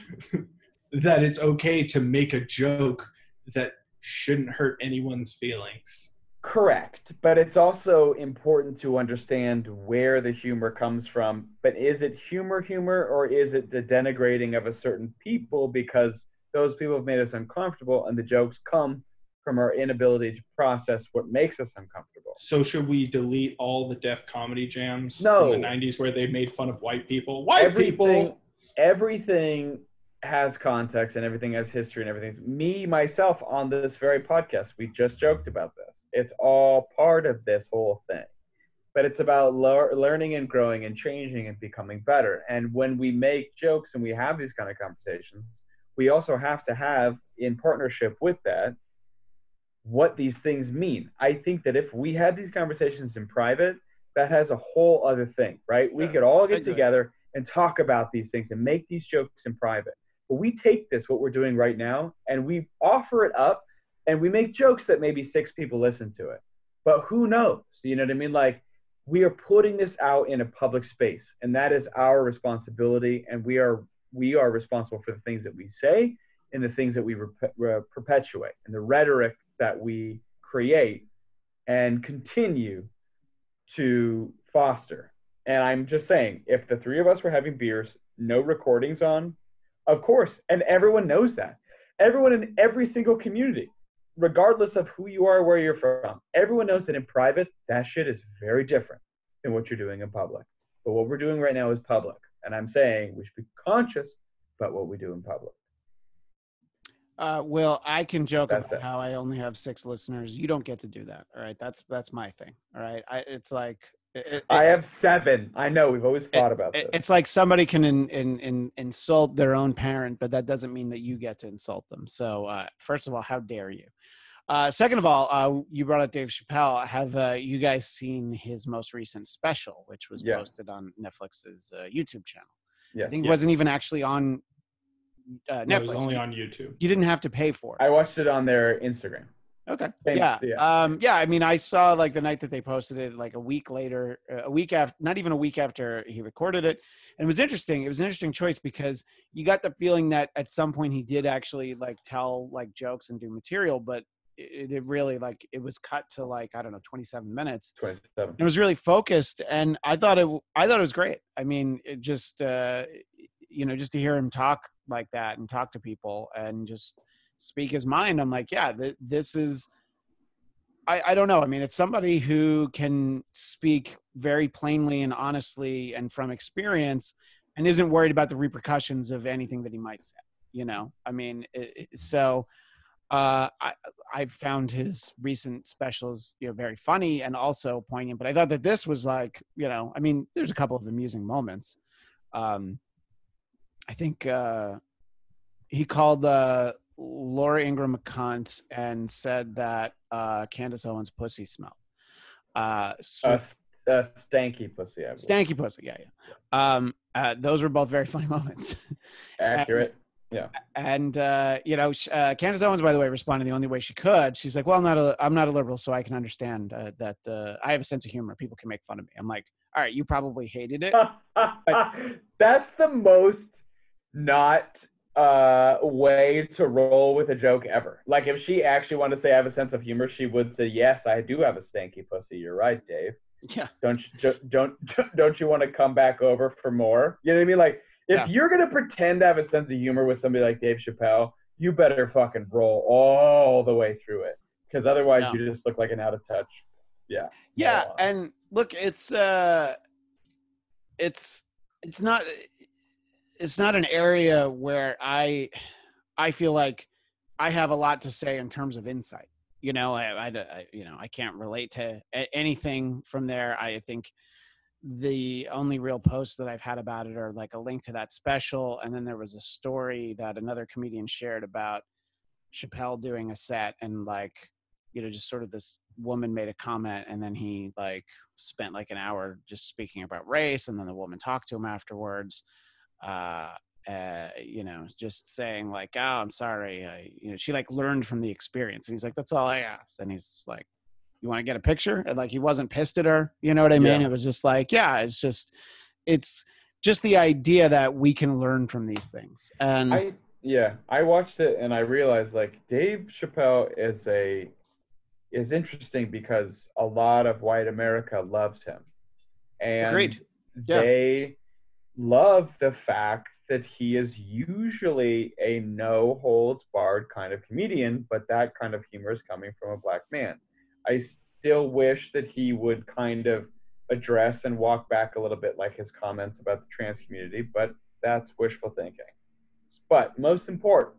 [SPEAKER 3] that it's okay to make a joke that shouldn't hurt anyone's feelings.
[SPEAKER 1] Correct, but it's also important to understand where the humor comes from. But is it humor, or is it the denigrating of a certain people because those people have made us uncomfortable, and the jokes come from our inability to process what makes us uncomfortable.
[SPEAKER 3] So should we delete all the Def Comedy Jams
[SPEAKER 1] No.
[SPEAKER 3] from the 90s where they made fun of white people?
[SPEAKER 1] Everything has context and everything has history and everything. Me, myself, on this very podcast, we just joked about this. It's all part of this whole thing. But it's about learning and growing and changing and becoming better. And when we make jokes and we have these kind of conversations, we also have to have, in partnership with that, what these things mean. I think that if we had these conversations in private, that has a whole other thing, right? We could all get together and talk about these things and make these jokes in private. But we take this, what we're doing right now, and we offer it up, and we make jokes that maybe 6 people listen to it. But who knows? You know what I mean? Like, we are putting this out in a public space, and that is our responsibility, and we are responsible for the things that we say and the things that we perpetuate and the rhetoric that we create and continue to foster. And I'm just saying, if the 3 of us were having beers, no recordings on, of course, and everyone knows that. Everyone in every single community, regardless of who you are, where you're from, everyone knows that in private, that shit is very different than what you're doing in public. But what we're doing right now is public. And I'm saying we should be conscious about what we do in public.
[SPEAKER 2] Will, I can joke about how I only have 6 listeners. You don't get to do that. All right. That's my thing. All right. It's like,
[SPEAKER 1] I have 7. I know, we've always thought about this.
[SPEAKER 2] It's like somebody can insult their own parent, but that doesn't mean that you get to insult them. So first of all, how dare you? Second of all, you brought up Dave Chappelle. Have you guys seen his most recent special, which was posted on Netflix's YouTube channel? Yeah, I think it wasn't even actually on Netflix.
[SPEAKER 3] No, it was only on YouTube.
[SPEAKER 2] You didn't have to pay for it.
[SPEAKER 1] I watched it on their Instagram.
[SPEAKER 2] Okay. Yeah. I mean, I saw like the night that they posted it, like a week later, not even a week after he recorded it. And it was interesting. It was an interesting choice because you got the feeling that at some point he did actually like tell like jokes and do material, but it really like it was cut to like, I don't know, 27 minutes.
[SPEAKER 1] 27.
[SPEAKER 2] It was really focused. And I thought it was great. I mean, it just, just to hear him talk like that and talk to people and just speak his mind. I'm like, yeah, this is, I don't know. I mean, it's somebody who can speak very plainly and honestly and from experience and isn't worried about the repercussions of anything that he might say, I mean, I found his recent specials, very funny and also poignant, but I thought that this was like, I mean, there's a couple of amusing moments. I think he called Laura Ingraham a cunt and said that Candace Owens' pussy smelled.
[SPEAKER 1] Stanky pussy.
[SPEAKER 2] Stanky pussy, yeah. Those were both very funny moments.
[SPEAKER 1] Accurate.
[SPEAKER 2] And Candace Owens, by the way, responded the only way she could. She's like, "Well, I'm not a liberal, so I can understand that I have a sense of humor. People can make fun of me." I'm like, "All right, you probably hated it."
[SPEAKER 1] That's the most not way to roll with a joke ever. Like if she actually wanted to say I have a sense of humor, she would say, "Yes, I do have a stanky pussy. You're right, Dave.
[SPEAKER 2] Yeah.
[SPEAKER 1] Don't you want to come back over for more?" You know what I mean? Like if you're gonna pretend to have a sense of humor with somebody like Dave Chappelle, you better fucking roll all the way through it, because otherwise you just look like an out of touch. Yeah.
[SPEAKER 2] Yeah, and look, it's not an area where I feel like I have a lot to say in terms of insight. I can't relate to anything from there. I think the only real posts that I've had about it are like a link to that special. And then there was a story that another comedian shared about Chappelle doing a set and like, just sort of this woman made a comment and then he like spent like an hour just speaking about race. And then the woman talked to him afterwards. Just saying like, "Oh, I'm sorry." She like learned from the experience, and he's like, "That's all I asked." And he's like, "You want to get a picture?" And like, he wasn't pissed at her. You know what I mean? It was just like, it's just the idea that we can learn from these things. And
[SPEAKER 1] I watched it and I realized like Dave Chappelle is interesting because a lot of white America loves him, and
[SPEAKER 2] agreed.
[SPEAKER 1] They love the fact that he is usually a no holds barred kind of comedian, but that kind of humor is coming from a black man. I still wish that he would kind of address and walk back a little bit, like his comments about the trans community, but that's wishful thinking. But most important,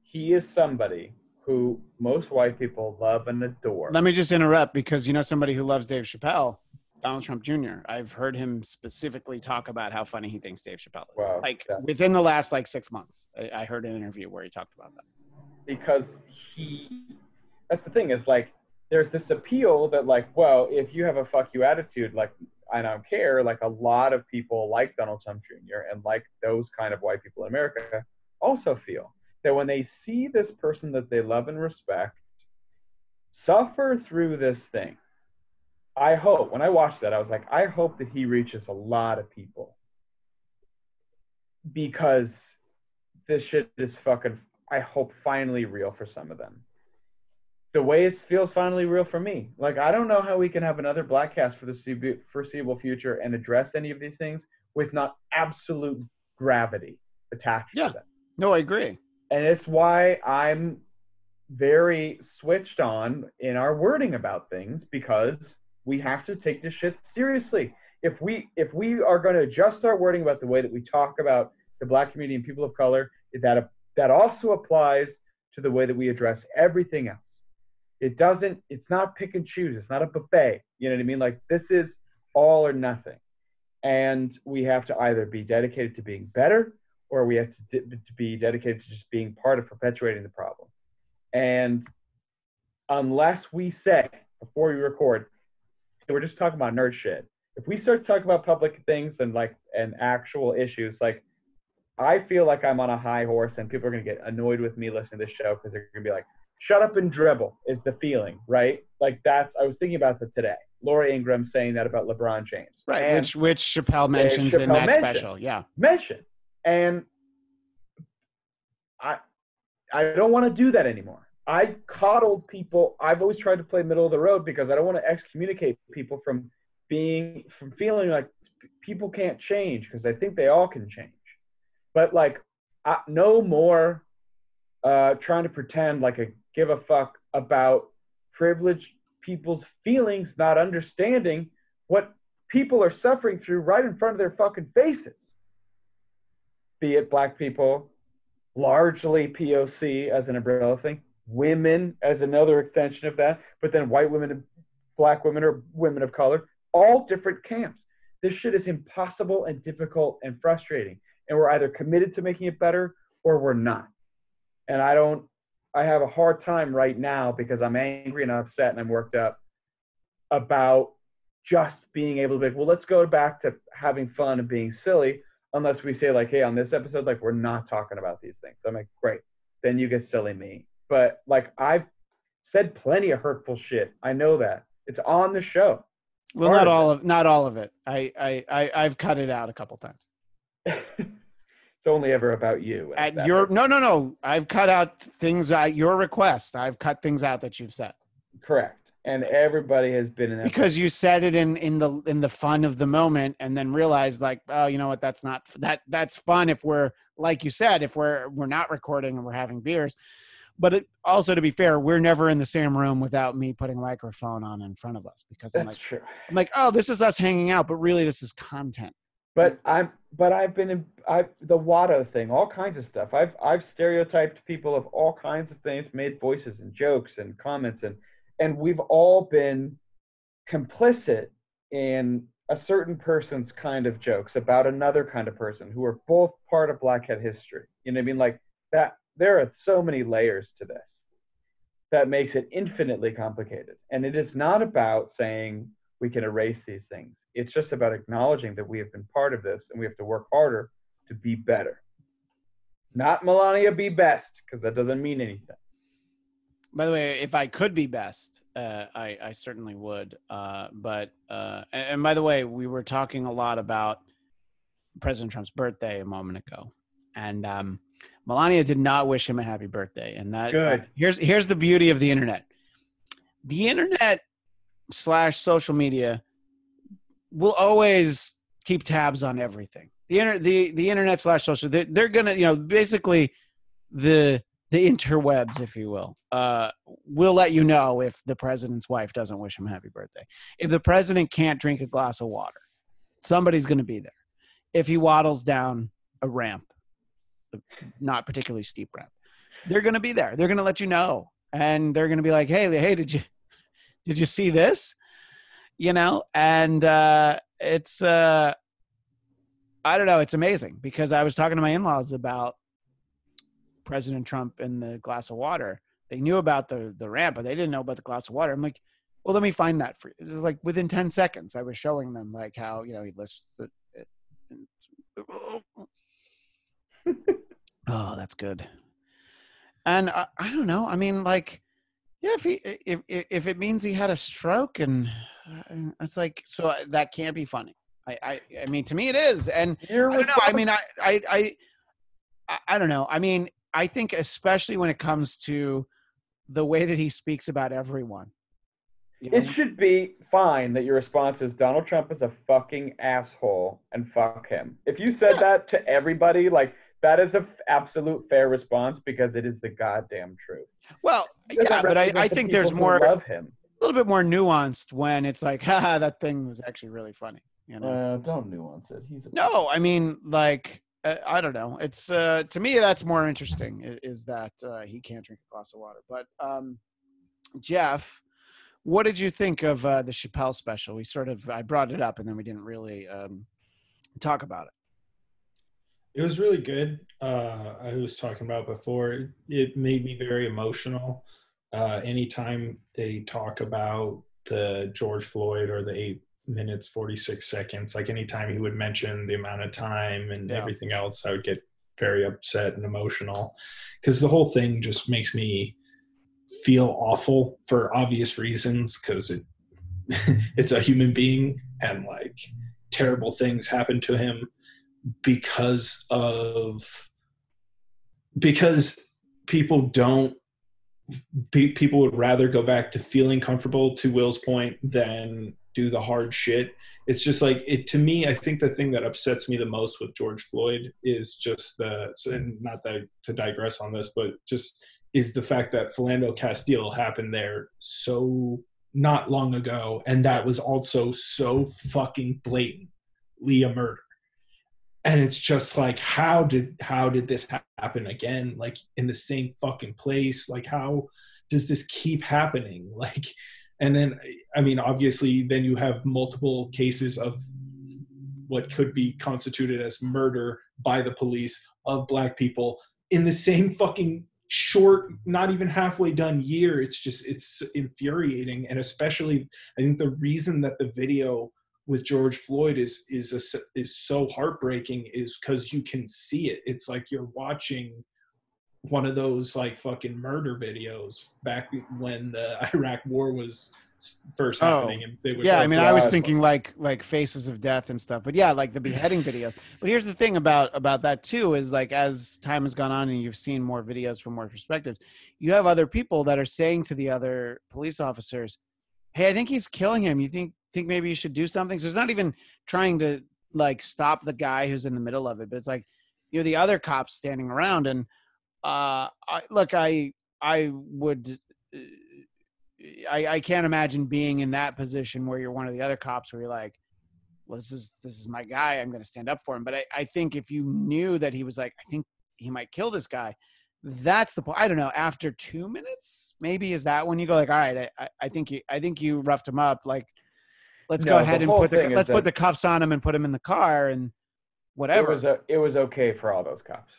[SPEAKER 1] he is somebody who most white people love and adore.
[SPEAKER 2] Let me just interrupt, because you know somebody who loves Dave Chappelle, Donald Trump Jr. I've heard him specifically talk about how funny he thinks Dave Chappelle is.
[SPEAKER 1] Wow,
[SPEAKER 2] within the last 6 months, I heard an interview where he talked about that.
[SPEAKER 1] Because that's the thing, is there's this appeal that well, if you have a fuck you attitude, I don't care, a lot of people like Donald Trump Jr. and those kind of white people in America also feel that when they see this person that they love and respect suffer through this thing, I hope, when I watched that, I was I hope that he reaches a lot of people, because this shit is fucking, I hope, finally real for some of them. The way it feels finally real for me. I don't know how we can have another Bladtcast for the foreseeable future and address any of these things with not absolute gravity attached to them.
[SPEAKER 2] No, I agree.
[SPEAKER 1] And it's why I'm very switched on in our wording about things, because we have to take this shit seriously. If we are going to adjust our wording about the way that we talk about the black community and people of color, that also applies to the way that we address everything else. It's not pick and choose. It's not a buffet. You know what I mean? This is all or nothing. And we have to either be dedicated to being better, or we have to be dedicated to just being part of perpetuating the problem. And unless we say, before we record, we're just talking about nerd shit. If we start to talk about public things and actual issues, I feel like I'm on a high horse and people are going to get annoyed with me listening to this show, because they're going to be shut up and dribble is the feeling, right? I was thinking about that today. Laura Ingraham saying that about LeBron James.
[SPEAKER 2] Right, and which Chappelle mentions in that special. Yeah.
[SPEAKER 1] Mention. And I don't want to do that anymore. I coddled people. I've always tried to play middle of the road, because I don't want to excommunicate people from feeling like people can't change, because I think they all can change. But no more trying to pretend I give a fuck about privileged people's feelings, not understanding what people are suffering through right in front of their fucking faces. Be it black people, largely POC as an umbrella thing, women as another extension of that, but then white women, black women, or women of color, all different camps. This shit is impossible and difficult and frustrating. And we're either committed to making it better or we're not. And I have a hard time right now, because I'm angry and upset and I'm worked up about just being able to be well, let's go back to having fun and being silly, unless we say hey, on this episode, we're not talking about these things. I'm great. Then you get silly me. But I've said plenty of hurtful shit. I know that. It's on the show.
[SPEAKER 2] Well, not all of it. I've cut it out a couple times.
[SPEAKER 1] It's only ever about you.
[SPEAKER 2] No. I've cut out things at your request. I've cut things out that you've said.
[SPEAKER 1] Correct. And everybody has been in that.
[SPEAKER 2] Because you said it in the fun of the moment, and then realized oh, you know what? That's not that's fun if we're, like you said, if we're not recording and we're having beers. But also, to be fair, we're never in the same room without me putting a microphone on in front of us, because
[SPEAKER 1] that's true.
[SPEAKER 2] I'm oh, this is us hanging out, but really this is content.
[SPEAKER 1] But I've been in the Watto thing, all kinds of stuff. I've stereotyped people of all kinds of things, made voices and jokes and comments, and we've all been complicit in a certain person's kind of jokes about another kind of person, who are both part of Blackhead history. You know what I mean? That. There are so many layers to this that makes it infinitely complicated. And it is not about saying we can erase these things. It's just about acknowledging that we have been part of this, and we have to work harder to be better. Not Melania be best, because that doesn't mean anything.
[SPEAKER 2] By the way, if I could be best, I certainly would. And by the way, we were talking a lot about President Trump's birthday a moment ago. And Melania did not wish him a happy birthday. And that
[SPEAKER 1] good.
[SPEAKER 2] Here's the beauty of the internet. The internet / social media will always keep tabs on everything. the internet / social, they're gonna, basically the interwebs, if you will, will let you know if the president's wife doesn't wish him happy birthday. If the president can't drink a glass of water, somebody's going to be there. If he waddles down a ramp, not particularly steep ramp, they're going to be there. They're going to let you know, and they're going to be like, hey, did you see this? And it's I don't know. It's amazing because I was talking to my in-laws about President Trump and the glass of water. They knew about the ramp, but they didn't know about the glass of water. I'm like, well, let me find that for you. It was like within 10 seconds, I was showing them like how, he lists it. Oh, that's good. And I don't know. I mean, like, yeah, if it means he had a stroke, and it's like, so that can't be funny. I mean, to me it is. And I don't know. I mean, I don't know. I mean, I think especially when it comes to the way that he speaks about everyone.
[SPEAKER 1] It should be fine that your response is Donald Trump is a fucking asshole and fuck him. If you said that to everybody, like, that is an absolute fair response because it is the goddamn truth.
[SPEAKER 2] Well, yeah, but I think there's more,
[SPEAKER 1] love him.
[SPEAKER 2] A little bit more nuanced when it's like, haha, that thing was actually really funny.
[SPEAKER 1] Don't nuance it.
[SPEAKER 2] No, I mean, like, I don't know. It's to me that's more interesting is that he can't drink a glass of water. But Jeff, what did you think of the Chappelle special? I brought it up and then we didn't really talk about it.
[SPEAKER 3] It was really good. I was talking about before. It made me very emotional. Anytime they talk about the George Floyd or the 8 minutes 46 seconds, like anytime he would mention the amount of time and everything else, I would get very upset and emotional because the whole thing just makes me feel awful for obvious reasons because it's a human being and like terrible things happen to him because people would rather go back to feeling comfortable, to Will's point, than do the hard shit. It's just like it to me. I think the thing that upsets me the most with George Floyd is just and not that to digress on this, but just is the fact that Philando Castile happened there so not long ago, and that was also so fucking blatantly a murder. And it's just like, how did this happen again? Like in the same fucking place? Like how does this keep happening? Like, and then, I mean, obviously then you have multiple cases of what could be constituted as murder by the police of Black people in the same fucking short, not even halfway done year. It's infuriating. And especially, I think the reason that the video with George Floyd is so heartbreaking is because you can see it. It's like you're watching one of those like fucking murder videos back when the Iraq War was first happening. And they would
[SPEAKER 2] I mean, I was thinking like Faces of Death and stuff, but yeah, like the beheading videos. But here's the thing about that too, is like as time has gone on and you've seen more videos from more perspectives, you have other people that are saying to the other police officers, hey, I think he's killing him. You think maybe you should do something? So it's not even trying to like stop the guy who's in the middle of it, but it's like you're the other cops standing around. And I can't imagine being in that position where you're one of the other cops where you're like, well, this is my guy. I'm going to stand up for him. But I think if you knew that he was like, I think he might kill this guy, that's the point. I don't know. After 2 minutes, maybe is that when you go like, all right, I think you roughed him up. Like, let's go ahead and put the cuffs on him and put him in the car and whatever.
[SPEAKER 1] It was okay for all those cops.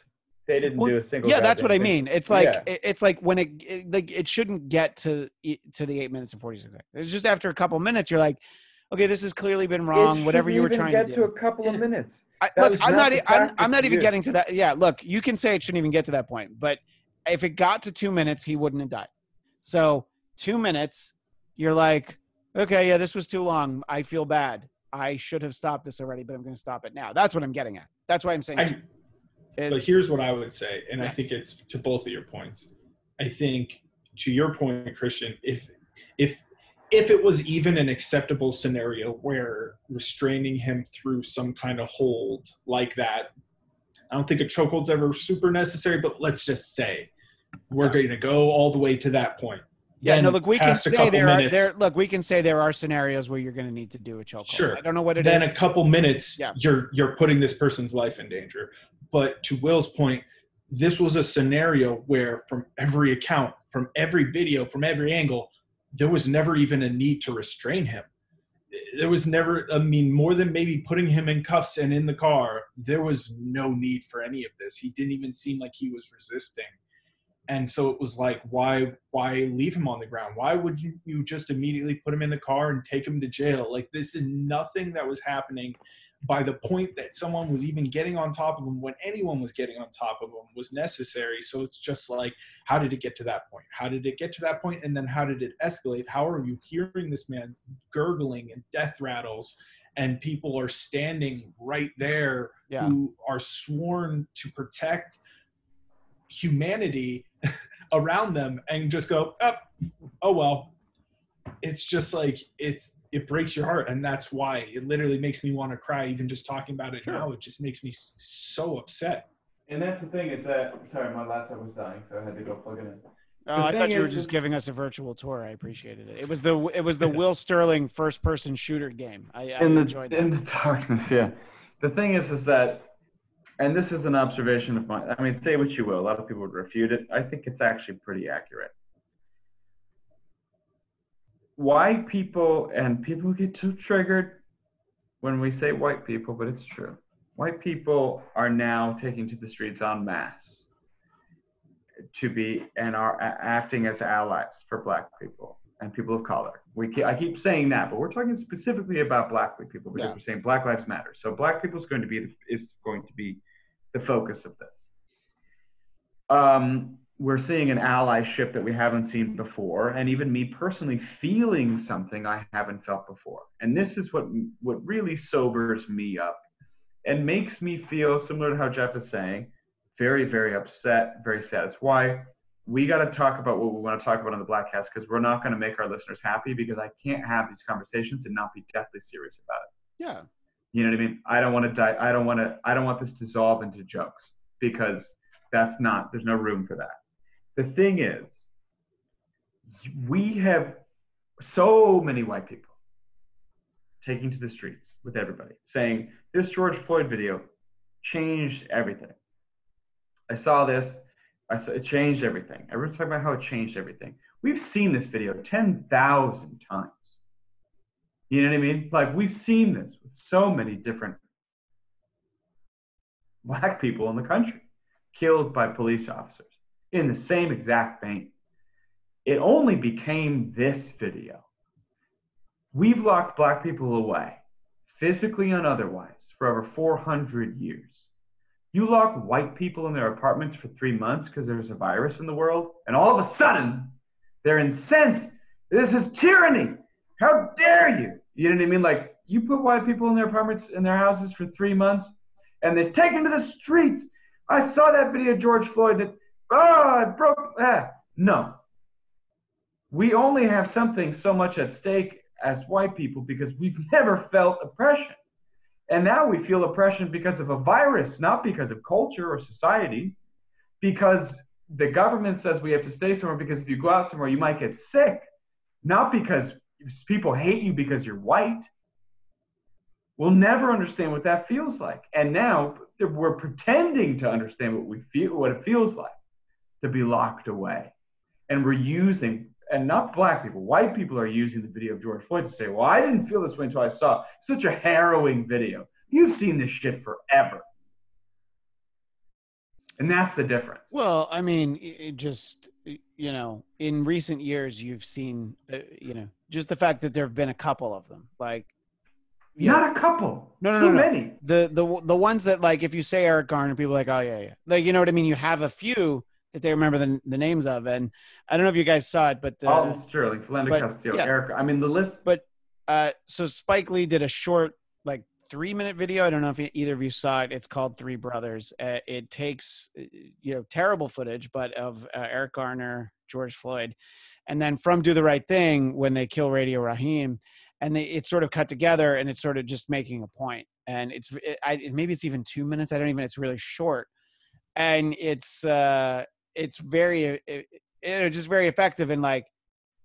[SPEAKER 1] They didn't do a single.
[SPEAKER 2] Yeah, that's what I mean. It's like it's like when it shouldn't get to the 8 minutes and 46 seconds. It's just after a couple minutes, you're like, okay, this has clearly been wrong. Whatever you were trying to do.
[SPEAKER 1] Get to a couple of minutes.
[SPEAKER 2] I'm not even getting to that. Yeah, look, you can say it shouldn't even get to that point, but if it got to 2 minutes, he wouldn't have died. So 2 minutes, you're like, okay, yeah, this was too long. I feel bad. I should have stopped this already, but I'm going to stop it now. That's what I'm getting at. That's why I'm saying.
[SPEAKER 3] But here's what I would say, and yes. I think it's to both of your points. I think to your point, Christian, if if it was even an acceptable scenario where restraining him through some kind of hold like that, I don't think a chokehold's ever super necessary, but let's just say we're going to go all the way to that point.
[SPEAKER 2] Yeah,
[SPEAKER 3] then
[SPEAKER 2] no, look, we can
[SPEAKER 3] past a
[SPEAKER 2] say
[SPEAKER 3] couple minutes,
[SPEAKER 2] we can say there are scenarios where you're going to need to do a chokehold.
[SPEAKER 3] Sure.
[SPEAKER 2] I don't know what it
[SPEAKER 3] then
[SPEAKER 2] is.
[SPEAKER 3] a couple minutes,
[SPEAKER 2] Yeah.
[SPEAKER 3] you're putting this person's life in danger. But to Will's point, this was a scenario where from every account, from every video, from every angle, there was never even a need to restrain him. There was never, I mean, more than maybe putting him in cuffs and in the car, there was no need for any of this. He didn't even seem like he was resisting. And so it was like, why leave him on the ground? Why would you just immediately put him in the car and take him to jail? Like, this is nothing that was happening by the point that someone was even getting on top of him, when anyone was getting on top of him, was necessary. So it's just like, how did it get to that point? How did it get to that point? And then how did it escalate? How are you hearing this man gurgling and death rattles, and people are standing right there who are sworn to protect humanity around them, and just go, oh well. It's just like, it breaks your heart, and that's why it literally makes me want to cry even just talking about it. Now it just makes me so upset.
[SPEAKER 1] And that's the thing, is that, sorry, my laptop was dying, so I had to go plug it in.
[SPEAKER 2] Oh, I thought you were just giving us a virtual tour. I appreciated it. It was the Will Sterling first-person shooter game. I enjoyed that.
[SPEAKER 1] In the darkness, yeah. The thing is that, and this is an observation of mine. I mean, say what you will. A lot of people would refute it. I think it's actually pretty accurate. White people, and people get too triggered when we say white people, but it's true. White people are now taking to the streets en masse and are acting as allies for black people and people of color. I keep saying that, but we're talking specifically about black people because we're saying Black Lives Matter. So black people is going to be the focus of this. We're seeing an allyship that we haven't seen before, and even me personally feeling something I haven't felt before. And this is what really sobers me up and makes me feel, similar to how Jeff is saying, very, very upset, very sad. It's why we got to talk about what we want to talk about on the Bladtcast, because we're not going to make our listeners happy, because I can't have these conversations and not be deathly serious about it.
[SPEAKER 2] Yeah.
[SPEAKER 1] You know what I mean? I don't want to die. I don't want this to dissolve into jokes, because there's no room for that. The thing is, we have so many white people taking to the streets with everybody, saying this George Floyd video changed everything. I saw this. It changed everything. Everyone's talking about how it changed everything. We've seen this video 10,000 times. You know what I mean? Like, we've seen this with so many different black people in the country killed by police officers in the same exact vein. It only became this video. We've locked black people away, physically and otherwise, for over 400 years. You lock white people in their apartments for 3 months because there's a virus in the world, and all of a sudden, they're incensed. This is tyranny. How dare you? You know what I mean? Like, you put white people in their apartments, in their houses for 3 months, and they take them to the streets. I saw that video of George Floyd that, it broke. No. We only have something so much at stake as white people because we've never felt oppression. And now we feel oppression because of a virus, not because of culture or society, because the government says we have to stay somewhere because if you go out somewhere, you might get sick, not because people hate you because you're white. We'll never understand what that feels like. And now we're pretending to understand what it feels like to be locked away. And we're using, and not black people, white people are using the video of George Floyd to say, well, I didn't feel this way until I saw such a harrowing video. You've seen this shit forever. And that's the difference.
[SPEAKER 2] Well, I mean, it just, in recent years, you've seen, just the fact that there have been a couple of them. Like,
[SPEAKER 1] not a couple.
[SPEAKER 2] No.
[SPEAKER 1] Too many.
[SPEAKER 2] The ones that, like, if you say Eric Garner, people are like, oh, yeah. Like, you know what I mean? You have a few that they remember the names of. And I don't know if you guys saw it, but
[SPEAKER 1] Alton Sterling, Philando Castillo, Eric. I mean, the list.
[SPEAKER 2] But so Spike Lee did a short, like, 3-minute video. I don't know if either of you saw it. It's called Three Brothers. It takes, terrible footage, but of Eric Garner, George Floyd. And then from Do the Right Thing, when they kill Radio Raheem, and it's sort of cut together, and it's sort of just making a point. And maybe it's even 2 minutes. I don't even, it's really short. And it's very, just very effective. And like,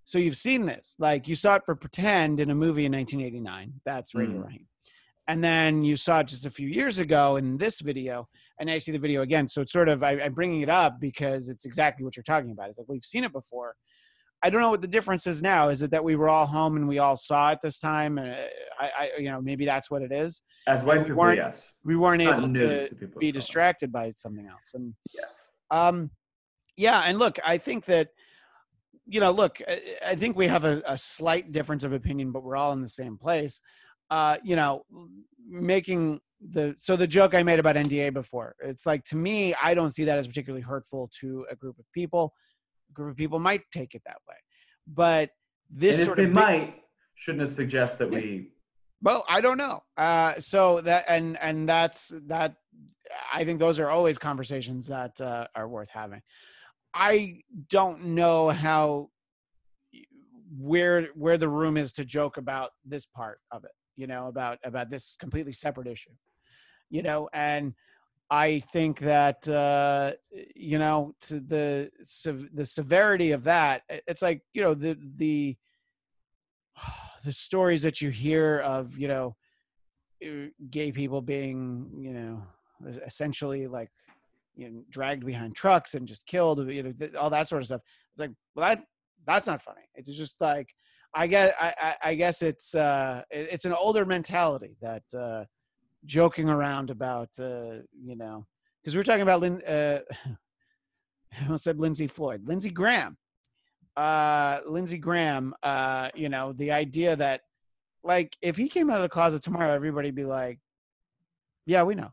[SPEAKER 2] so you've seen this, like you saw it for Pretend in a movie in 1989. That's Radio Raheem. And then you saw it just a few years ago in this video, and now you see the video again. So it's sort of, I'm bringing it up because it's exactly what you're talking about. It's like, we've seen it before. I don't know what the difference is now. Is it that we were all home and we all saw it this time? Maybe that's what it is.
[SPEAKER 1] As white people, yes.
[SPEAKER 2] We weren't able to be distracted by something else. And and look, I think that, I think we have a slight difference of opinion, but we're all in the same place. Making the joke I made about NDA before, it's like, to me, I don't see that as particularly hurtful to a group of people. A group of people might take it that way, but this
[SPEAKER 1] and
[SPEAKER 2] sort
[SPEAKER 1] if
[SPEAKER 2] of
[SPEAKER 1] they might, shouldn't it suggest that we?
[SPEAKER 2] Well, I don't know. So that and that's that. I think those are always conversations that are worth having. I don't know how where the room is to joke about this part of it, about this completely separate issue, and I think that, to the severity of that, it's like, the stories that you hear of, gay people being, essentially like, dragged behind trucks and just killed, all that sort of stuff. It's like, well, that's not funny. It's just like, I guess it's an older mentality that, joking around about, because we were talking about I almost said Lindsay Graham. Lindsey Graham, the idea that, like, if he came out of the closet tomorrow, everybody'd be like, yeah, we know.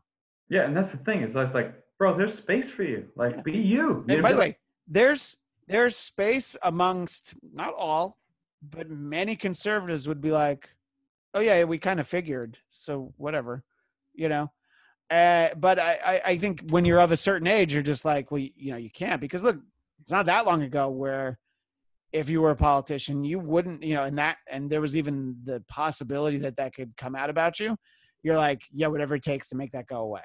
[SPEAKER 1] Yeah, and that's the thing. It's like, bro, there's space for you. Like, be you.
[SPEAKER 2] And by the way, there's space amongst, not all, but many conservatives would be like, oh yeah, we kind of figured, so whatever. But I think when you're of a certain age, you're just like, well, you can't, because look, it's not that long ago where if you were a politician, you wouldn't, and there was even the possibility that could come out about you. You're like, yeah, whatever it takes to make that go away,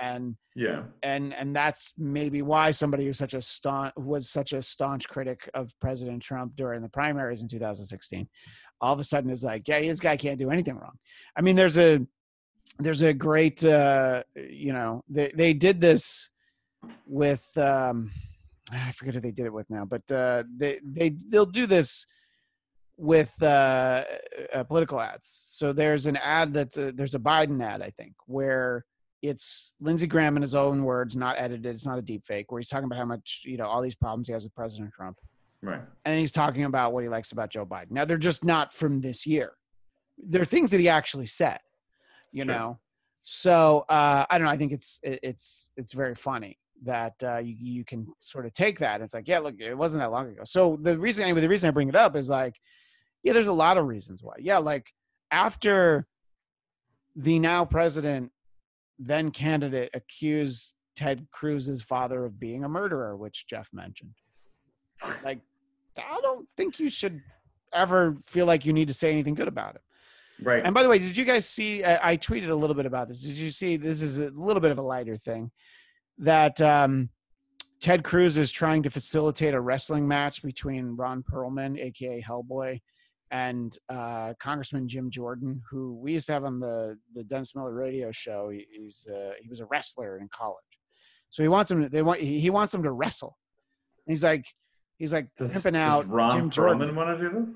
[SPEAKER 2] and
[SPEAKER 1] yeah.
[SPEAKER 2] And that's maybe why somebody who's was such a staunch critic of President Trump during the primaries in 2016, all of a sudden is like, yeah, this guy can't do anything wrong. I mean, there's a great, they did this with, I forget who they did it with now, but they'll do this with political ads. So there's an ad there's a Biden ad, I think, where it's Lindsey Graham in his own words, not edited. It's not a deep fake, where he's talking about how much, all these problems he has with President Trump.
[SPEAKER 1] Right.
[SPEAKER 2] And he's talking about what he likes about Joe Biden. Now, they're just not from this year. They're things that he actually said. So I don't know. I think it's very funny that you can sort of take that. It's like, yeah, look, it wasn't that long ago. So the reason I bring it up is like, yeah, there's a lot of reasons why. Yeah, like after the now president, then candidate, accused Ted Cruz's father of being a murderer, which Jeff mentioned. Like, I don't think you should ever feel like you need to say anything good about it.
[SPEAKER 1] Right.
[SPEAKER 2] And by the way, did you guys see, I tweeted a little bit about this. Did you see, this is a little bit of a lighter thing, that Ted Cruz is trying to facilitate a wrestling match between Ron Perlman, a.k.a. Hellboy, and Congressman Jim Jordan, who we used to have on the Dennis Miller radio show. He was a wrestler in college. So he wants them to wrestle. And he's like pimping out Jim Jordan.
[SPEAKER 1] Does Ron Perlman want to do this?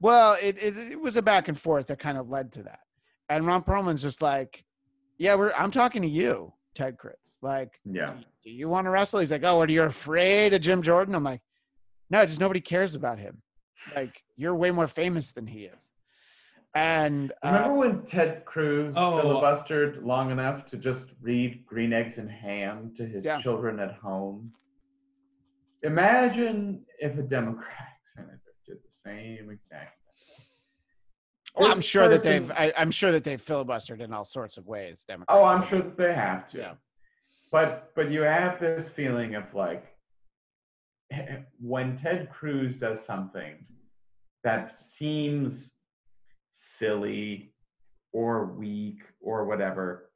[SPEAKER 2] Well, it was a back and forth that kind of led to that. And Ron Perlman's just like, yeah, I'm talking to you, Ted Cruz. Like,
[SPEAKER 1] yeah.
[SPEAKER 2] Do you want to wrestle? He's like, oh, what, are you afraid of Jim Jordan? I'm like, no, just nobody cares about him. Like, you're way more famous than he is. And
[SPEAKER 1] remember when Ted Cruz filibustered long enough to just read Green Eggs and Ham to his children at home? Imagine if a Democratic senator did the same exact thing.
[SPEAKER 2] Well, I'm sure that they've filibustered in all sorts of ways. Democrats.
[SPEAKER 1] Oh, I'm sure that they have to.
[SPEAKER 2] Yeah.
[SPEAKER 1] But you have this feeling of like, when Ted Cruz does something that seems silly or weak or whatever,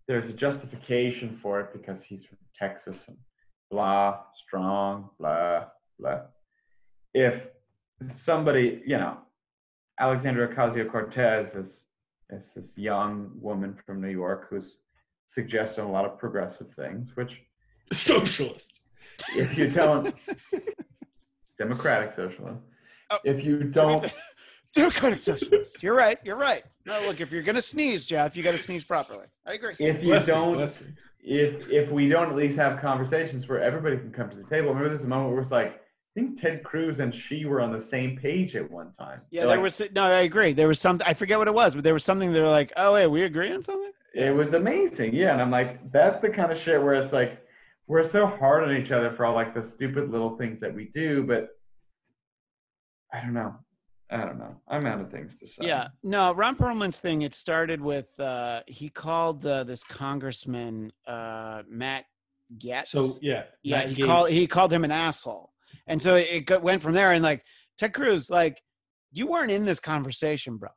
[SPEAKER 1] there's a justification for it because he's from Texas and blah, strong, blah, blah. If somebody, Alexandria Ocasio-Cortez is this young woman from New York who's suggesting a lot of progressive things, which
[SPEAKER 3] socialist.
[SPEAKER 1] If you don't, democratic socialism. If you don't,
[SPEAKER 2] democratic socialist. You're right. No, look, if you're gonna sneeze, Jeff, you got to sneeze properly. I agree.
[SPEAKER 1] If you don't, if we don't at least have conversations where everybody can come to the table. Remember, there's a moment where it's like, I think Ted Cruz and she were on the same page at one time.
[SPEAKER 2] Yeah, there was. No, I agree. There was something. I forget what it was, but there was something. They were like, "Oh, wait, we agree on something."
[SPEAKER 1] It was amazing. Yeah, and I'm like, that's the kind of shit where it's like, we're so hard on each other for all like the stupid little things that we do, but I don't know. I'm out of things to say.
[SPEAKER 2] Yeah. No, Ron Perlman's thing, it started with, he called this congressman, Matt Gaetz.
[SPEAKER 3] So, yeah.
[SPEAKER 2] Yeah, he called him an asshole. And so it went from there. And like, Ted Cruz, like, you weren't in this conversation, bro.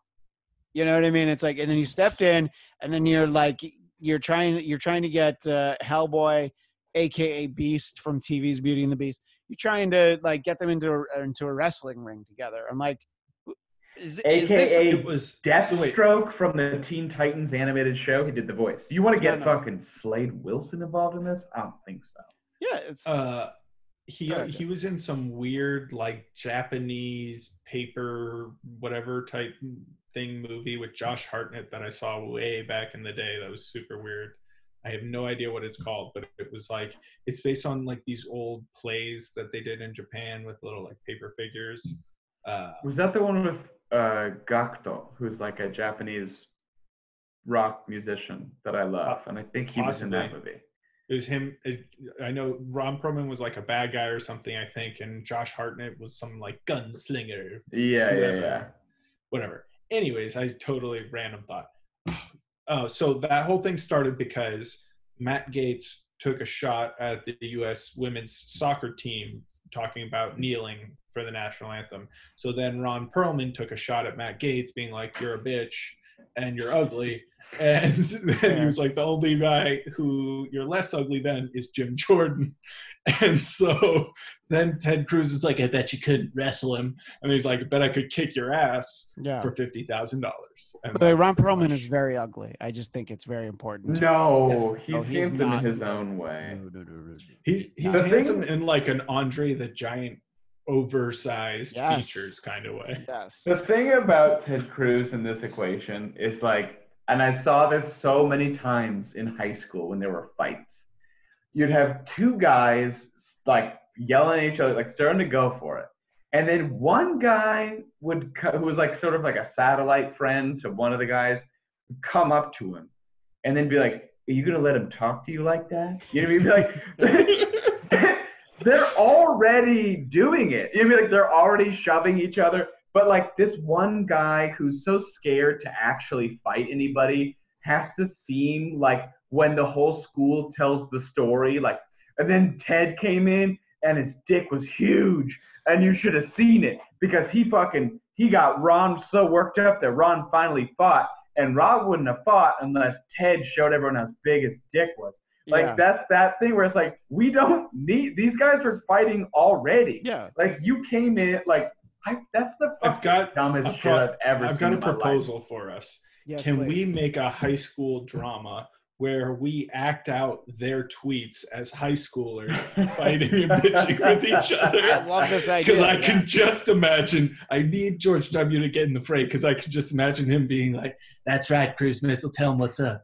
[SPEAKER 2] You know what I mean? It's like, and then you stepped in, and then you're like, you're trying to get Hellboy, aka Beast from TV's Beauty and the Beast. You're trying to like get them into a wrestling ring together. I'm like,
[SPEAKER 1] it was Deathstroke from the Teen Titans animated show. He did the voice. Do you want to get fucking Slade Wilson involved in this? I don't think so.
[SPEAKER 2] Yeah, it's
[SPEAKER 3] he was in some weird like Japanese paper whatever type thing movie with Josh Hartnett that I saw way back in the day. That was super weird. I have no idea what it's called, but it was like, it's based on like these old plays that they did in Japan with little like paper figures.
[SPEAKER 1] Was that the one with Gakto, who's like a Japanese rock musician that I love? And I think he was in that movie.
[SPEAKER 3] It was him. I know Ron Perlman was like a bad guy or something, I think, and Josh Hartnett was some like gunslinger.
[SPEAKER 1] Yeah.
[SPEAKER 3] Whatever. Anyways, I totally random thought. So that whole thing started because Matt Gaetz took a shot at the U.S. women's soccer team talking about kneeling for the national anthem. So then Ron Perlman took a shot at Matt Gaetz being like, you're a bitch and you're ugly. And then he was like, the only guy who you're less ugly than is Jim Jordan. And so then Ted Cruz is like, I bet you couldn't wrestle him. And he's like, I bet I could kick your ass for $50,000.
[SPEAKER 2] But Ron Perlman is very ugly. I just think it's very important.
[SPEAKER 1] No, he's handsome in his own way.
[SPEAKER 3] No. He's handsome in like an Andre the Giant oversized features kind of way.
[SPEAKER 2] Yes.
[SPEAKER 1] The thing about Ted Cruz in this equation is like, and I saw this so many times in high school when there were fights. You'd have two guys like yelling at each other, like starting to go for it. And then one guy who was like sort of like a satellite friend to one of the guys, would come up to him and then be like, are you going to let him talk to you like that? You know what I mean? Like, they're already doing it. You know what I mean? Like they're already shoving each other. But like this one guy who's so scared to actually fight anybody has to seem like when the whole school tells the story, like, and then Ted came in and his dick was huge and you should have seen it because he got Ron so worked up that Ron finally fought, and Ron wouldn't have fought unless Ted showed everyone how big his dick was. Like that's that thing where it's like, we don't need, these guys are fighting already.
[SPEAKER 2] Yeah.
[SPEAKER 1] Like you came in like, that's the dumbest shit I've ever seen.
[SPEAKER 3] I've got a proposal for us.
[SPEAKER 2] Yes,
[SPEAKER 3] Can
[SPEAKER 2] please.
[SPEAKER 3] we make a high school drama where we act out their tweets as high schoolers fighting and bitching with each other?
[SPEAKER 2] I love this idea.
[SPEAKER 3] Because I can just imagine, I need George W. to get in the fray because I can just imagine him being like, that's right, Cruise Missile, tell him what's up.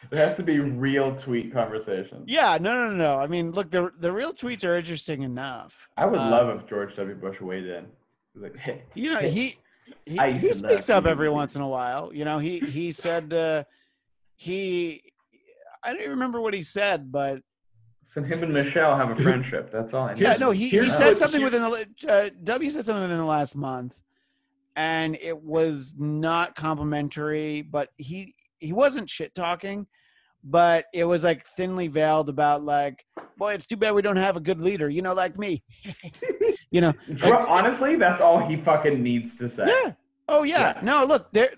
[SPEAKER 1] There has to be real tweet conversations.
[SPEAKER 2] Yeah, no. I mean, look, the real tweets are interesting enough.
[SPEAKER 1] I would love if George W. Bush weighed in. Like, hey,
[SPEAKER 2] he speaks up every once in a while. You know, he said I don't even remember what he said, but
[SPEAKER 1] so him and Michelle have a friendship. That's all I know.
[SPEAKER 2] Yeah, no, he said something within the W said something within the last month, and it was not complimentary, but he wasn't shit talking. But it was like thinly veiled about like, boy, it's too bad we don't have a good leader, like me. Like,
[SPEAKER 1] honestly, that's all he fucking needs to say.
[SPEAKER 2] Yeah. Oh yeah. No, look, it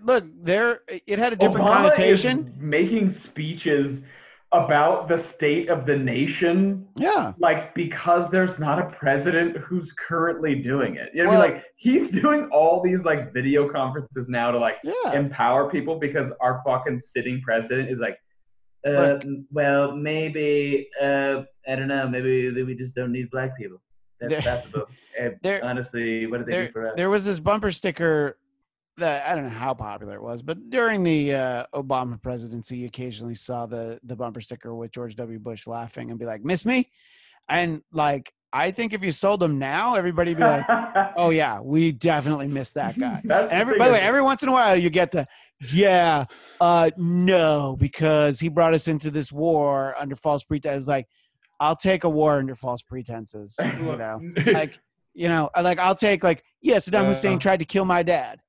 [SPEAKER 2] had a different
[SPEAKER 1] Obama
[SPEAKER 2] connotation.
[SPEAKER 1] Is making speeches about the state of the nation.
[SPEAKER 2] Yeah.
[SPEAKER 1] Like, because there's not a president who's currently doing it. You know what I mean? Like, he's doing all these like video conferences now to like empower people because our fucking sitting president is like, well, maybe I don't know, maybe we just don't need black people. That's honestly, what did they do for us?
[SPEAKER 2] There was this bumper sticker that I don't know how popular it was, but during the Obama presidency, you occasionally saw the bumper sticker with George W. Bush laughing and be like, "Miss me?" And like, I think if you sold them now, everybody would be like, "Oh yeah, we definitely miss that guy." By the way, every once in a while you get the, no, because he brought us into this war under false pretenses. Like, I'll take a war under false pretenses, like, I'll take Saddam Hussein tried to kill my dad.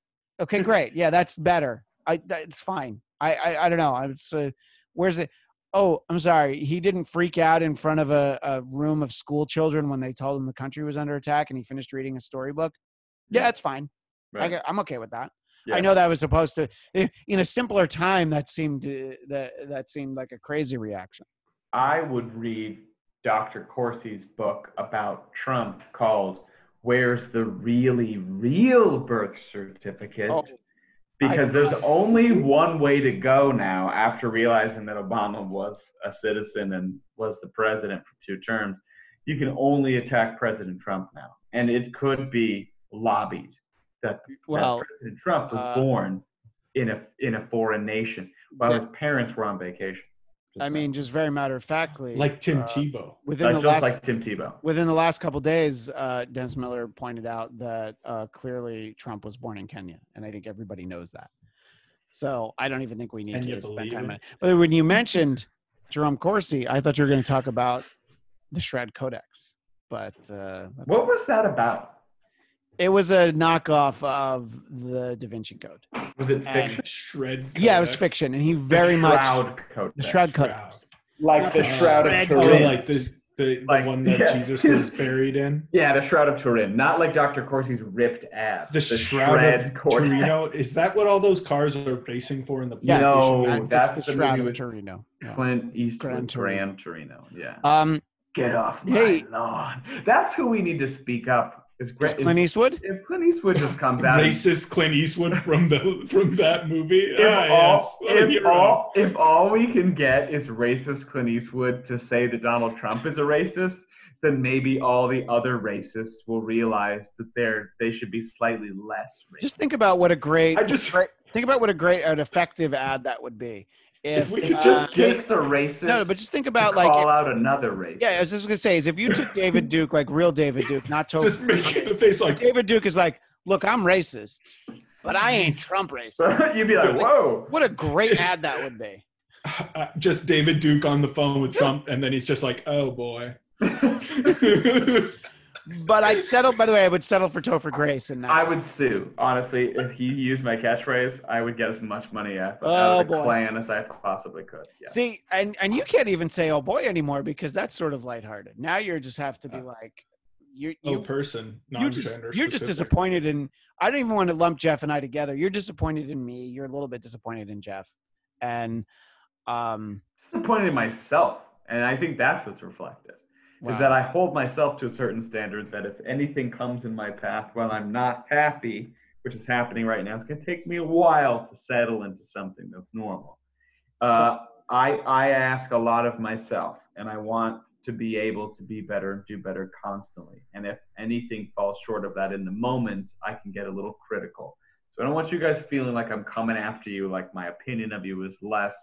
[SPEAKER 2] Okay, great. Yeah, that's better. It's fine. I don't know. It's where's it? Oh, I'm sorry. He didn't freak out in front of a room of school children when they told him the country was under attack, and he finished reading a storybook. Yeah, it's fine. Right. I'm okay with that. Yeah. I know that was supposed to, in a simpler time, that seemed like a crazy reaction.
[SPEAKER 1] I would read Dr. Corsi's book about Trump called "Where's the Really Real Birth Certificate?" Because there's only one way to go now after realizing that Obama was a citizen and was the president for 2 terms. You can only attack President Trump now. And it could be lobbied that President Trump was born in a foreign nation while his parents were on vacation.
[SPEAKER 2] I mean, just very matter of factly,
[SPEAKER 3] like Tim Tebow.
[SPEAKER 2] Within the last couple of days, Dennis Miller pointed out that clearly Trump was born in Kenya, and I think everybody knows that. So I don't even think we need to spend time on it. But when you mentioned Jerome Corsi, I thought you were going to talk about the Shred Codex. But
[SPEAKER 1] what was that about?
[SPEAKER 2] It was a knockoff of the Da Vinci Code.
[SPEAKER 1] Was it fiction?
[SPEAKER 3] Shred Codex?
[SPEAKER 2] Yeah, it was fiction, and he very much the Shred Codex,
[SPEAKER 1] like the Shroud of Turin,
[SPEAKER 3] like the one that Jesus was buried in.
[SPEAKER 1] Yeah, the Shroud of Turin, not like Dr. Corsi's ripped abs.
[SPEAKER 3] The Shroud of Torino. Is that what all those cars are racing for in the?
[SPEAKER 1] Yes, no, that's
[SPEAKER 2] the Shroud of Torino.
[SPEAKER 1] Clint Eastwood, Gran Torino. Yeah. Get off my lawn. That's who we need to speak up.
[SPEAKER 2] Is Clint Eastwood?
[SPEAKER 1] If Clint Eastwood just comes out,
[SPEAKER 3] racist Clint Eastwood from that movie.
[SPEAKER 1] If all we can get is racist Clint Eastwood to say that Donald Trump is a racist, then maybe all the other racists will realize that they should be slightly less racist.
[SPEAKER 2] Just think about what a great an effective ad that would be.
[SPEAKER 3] If we could just
[SPEAKER 1] takes a racist,
[SPEAKER 2] but just think about
[SPEAKER 1] call out another racist.
[SPEAKER 2] Yeah, I was just gonna say is if you took David Duke, like real David Duke, not totally
[SPEAKER 3] just make the face like
[SPEAKER 2] David Duke is like, look, I'm racist, but I ain't Trump racist.
[SPEAKER 1] You'd be like, whoa,
[SPEAKER 2] what a great ad that would be.
[SPEAKER 3] Just David Duke on the phone with Trump, and then he's just like, oh boy.
[SPEAKER 2] But I'd settle. By the way, I would settle for Topher Grace, and
[SPEAKER 1] I would sue. Honestly, if he used my catchphrase, I would get as much money out of the Klan as I possibly could. Yeah.
[SPEAKER 2] See, and you can't even say "oh boy" anymore because that's sort of lighthearted. Now you just have to be like, you're just disappointed in. I don't even want to lump Jeff and I together. You're disappointed in me. You're a little bit disappointed in Jeff, and
[SPEAKER 1] disappointed in myself, and I think that's what's reflected. Is that I hold myself to a certain standard that if anything comes in my path while I'm not happy, which is happening right now, it's going to take me a while to settle into something that's normal. I ask a lot of myself, and I want to be able to be better and do better constantly. And if anything falls short of that in the moment, I can get a little critical. So I don't want you guys feeling like I'm coming after you, like my opinion of you is less,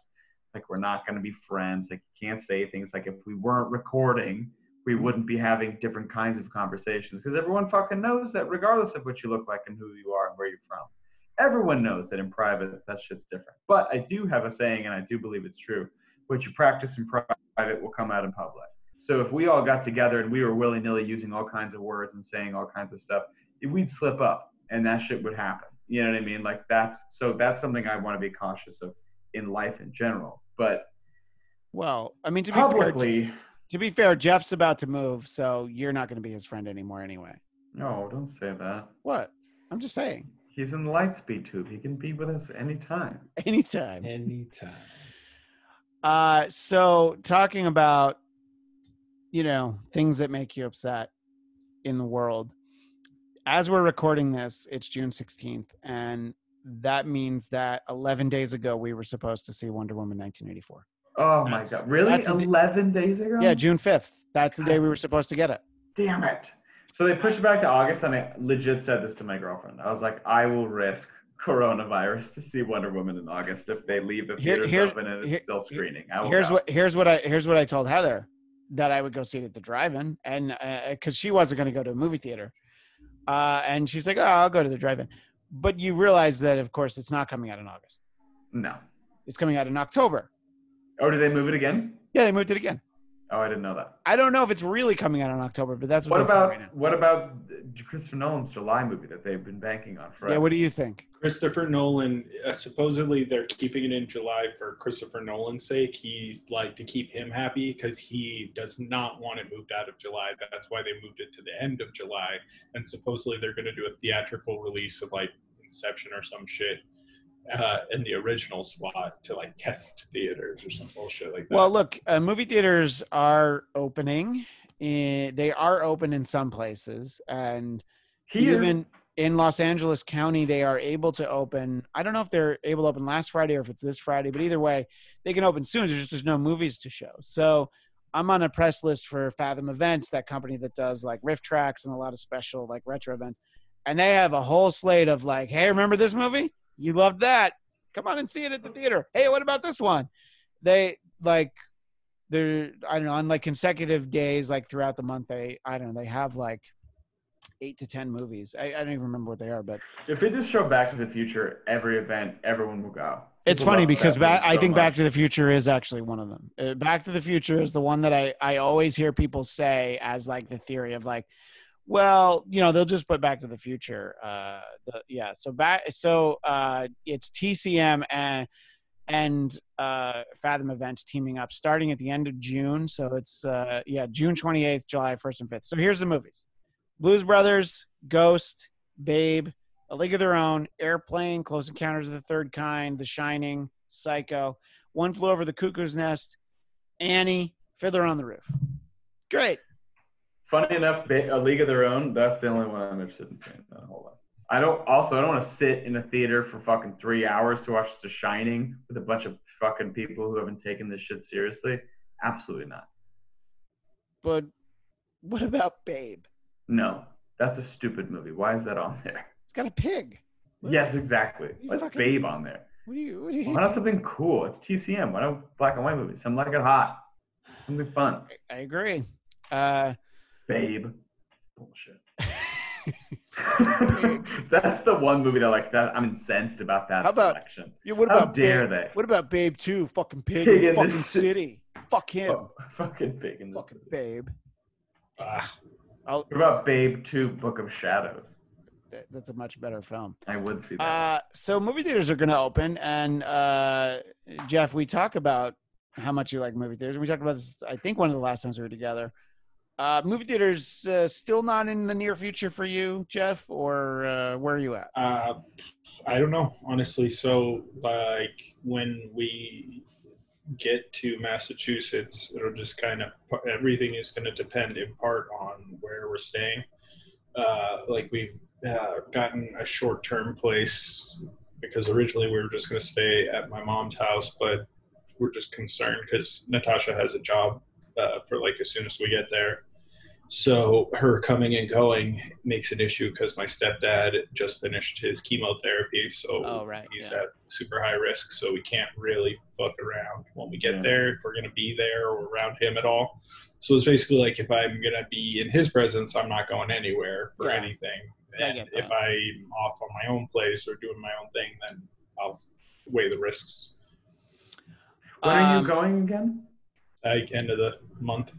[SPEAKER 1] like we're not going to be friends, like you can't say things like if we weren't recording, we wouldn't be having different kinds of conversations because everyone fucking knows that regardless of what you look like and who you are and where you're from. Everyone knows that in private, that shit's different. But I do have a saying, and I do believe it's true. What you practice in private will come out in public. So if we all got together and we were willy-nilly using all kinds of words and saying all kinds of stuff, we'd slip up and that shit would happen. You know what I mean? Like that's something I want to be cautious of in life in general. But
[SPEAKER 2] well, I mean, to be
[SPEAKER 1] publicly,
[SPEAKER 2] To be fair, Jeff's about to move, so you're not going to be his friend anymore anyway.
[SPEAKER 1] No, don't say that.
[SPEAKER 2] What? I'm just saying.
[SPEAKER 1] He's in the Lightspeed tube. He can be with us anytime.
[SPEAKER 2] Anytime.
[SPEAKER 3] Anytime.
[SPEAKER 2] So talking about, things that make you upset in the world. As we're recording this, it's June 16th, and that means that 11 days ago we were supposed to see Wonder Woman 1984.
[SPEAKER 1] Oh my God! Really? 11 days ago?
[SPEAKER 2] Yeah, June 5th. That's the day we were supposed to get it.
[SPEAKER 1] Damn it! So they pushed it back to August, and I legit said this to my girlfriend. I was like, I will risk coronavirus to see Wonder Woman in August if they leave the theaters open and it's still screening.
[SPEAKER 2] Here's what I told Heather, that I would go see it at the drive-in, and because she wasn't going to go to a movie theater, and she's like, "Oh, I'll go to the drive-in," but you realize that, of course, it's not coming out in August.
[SPEAKER 1] No,
[SPEAKER 2] it's coming out in October.
[SPEAKER 1] Oh, did they move it again?
[SPEAKER 2] Yeah, they moved it again.
[SPEAKER 1] Oh, I didn't know that.
[SPEAKER 2] I don't know if it's really coming out in October, but that's what
[SPEAKER 1] about
[SPEAKER 2] right now.
[SPEAKER 1] What about Christopher Nolan's July movie that they've been banking on forever?
[SPEAKER 2] Yeah, what do you think?
[SPEAKER 3] Christopher Nolan, supposedly they're keeping it in July for Christopher Nolan's sake. He's like to keep him happy because he does not want it moved out of July. That's why they moved it to the end of July. And supposedly they're going to do a theatrical release of like Inception or some shit in the original slot to like test theaters or some bullshit like that.
[SPEAKER 2] Well, look, movie theaters are opening. They are open in some places, and even in Los Angeles County, they are able to open. I don't know if they're able to open last Friday or if it's this Friday, but either way, they can open soon. There's no movies to show. So I'm on a press list for Fathom Events, that company that does like riff tracks and a lot of special like retro events, and they have a whole slate of like, hey, remember this movie? You loved that. Come on and see it at the theater. Hey, what about this one? They're on like consecutive days, like throughout the month, they have like 8 to 10 movies. I don't even remember what they are, but
[SPEAKER 1] if they just show Back to the Future every event, everyone will go.
[SPEAKER 2] It's funny because I think Back to the Future is actually one of them. Back to the Future is the one that I always hear people say as like the theory of like, well, they'll just put Back to the Future. It's TCM and Fathom Events teaming up starting at the end of June. So it's June 28th, July 1st and 5th. So here's the movies: Blues Brothers, Ghost, Babe, A League of Their Own, Airplane, Close Encounters of the Third Kind, The Shining, Psycho, One Flew Over the Cuckoo's Nest, Annie, Fiddler on the Roof. Great.
[SPEAKER 1] Funny enough, A League of Their Own, that's the only one I'm interested in seeing. That whole lot. I don't want to sit in a theater for fucking 3 hours to watch The Shining with a bunch of fucking people who haven't taken this shit seriously. Absolutely not.
[SPEAKER 2] But what about Babe?
[SPEAKER 1] No, that's a stupid movie. Why is that on there?
[SPEAKER 2] It's got a pig.
[SPEAKER 1] Yes, exactly. What's Babe on there?
[SPEAKER 2] Why
[SPEAKER 1] not something cool? It's TCM. Why not black and white movies? Something like it hot. Something fun.
[SPEAKER 2] I agree.
[SPEAKER 1] Babe. Bullshit. That's the one movie that I'm incensed about that selection.
[SPEAKER 2] How dare they? What about Babe 2? Fucking pig in the fucking city. Fuck him.
[SPEAKER 1] Fucking pig in the
[SPEAKER 2] fucking city. Babe.
[SPEAKER 1] What about Babe 2, Book of Shadows?
[SPEAKER 2] That's a much better film.
[SPEAKER 1] I would see that.
[SPEAKER 2] So movie theaters are going to open, and Jeff, we talk about how much you like movie theaters. We talked about this, I think, one of the last times we were together. Movie theaters still not in the near future for you, Jeff, or where are you at?
[SPEAKER 3] I don't know, honestly. So, like, when we get to Massachusetts, it'll just kind of, everything is going to depend in part on where we're staying. Like, we've gotten a short-term place because originally we were just going to stay at my mom's house, but we're just concerned because Natasha has a job for like as soon as we get there. So her coming and going makes an issue because my stepdad just finished his chemotherapy. So he's at super high risk. So we can't really fuck around when we get there if we're going to be there or around him at all. So it's basically like if I'm going to be in his presence, I'm not going anywhere for anything. And if I'm off on my own place or doing my own thing, then I'll weigh the risks.
[SPEAKER 1] When are you going again?
[SPEAKER 3] Like end of the month.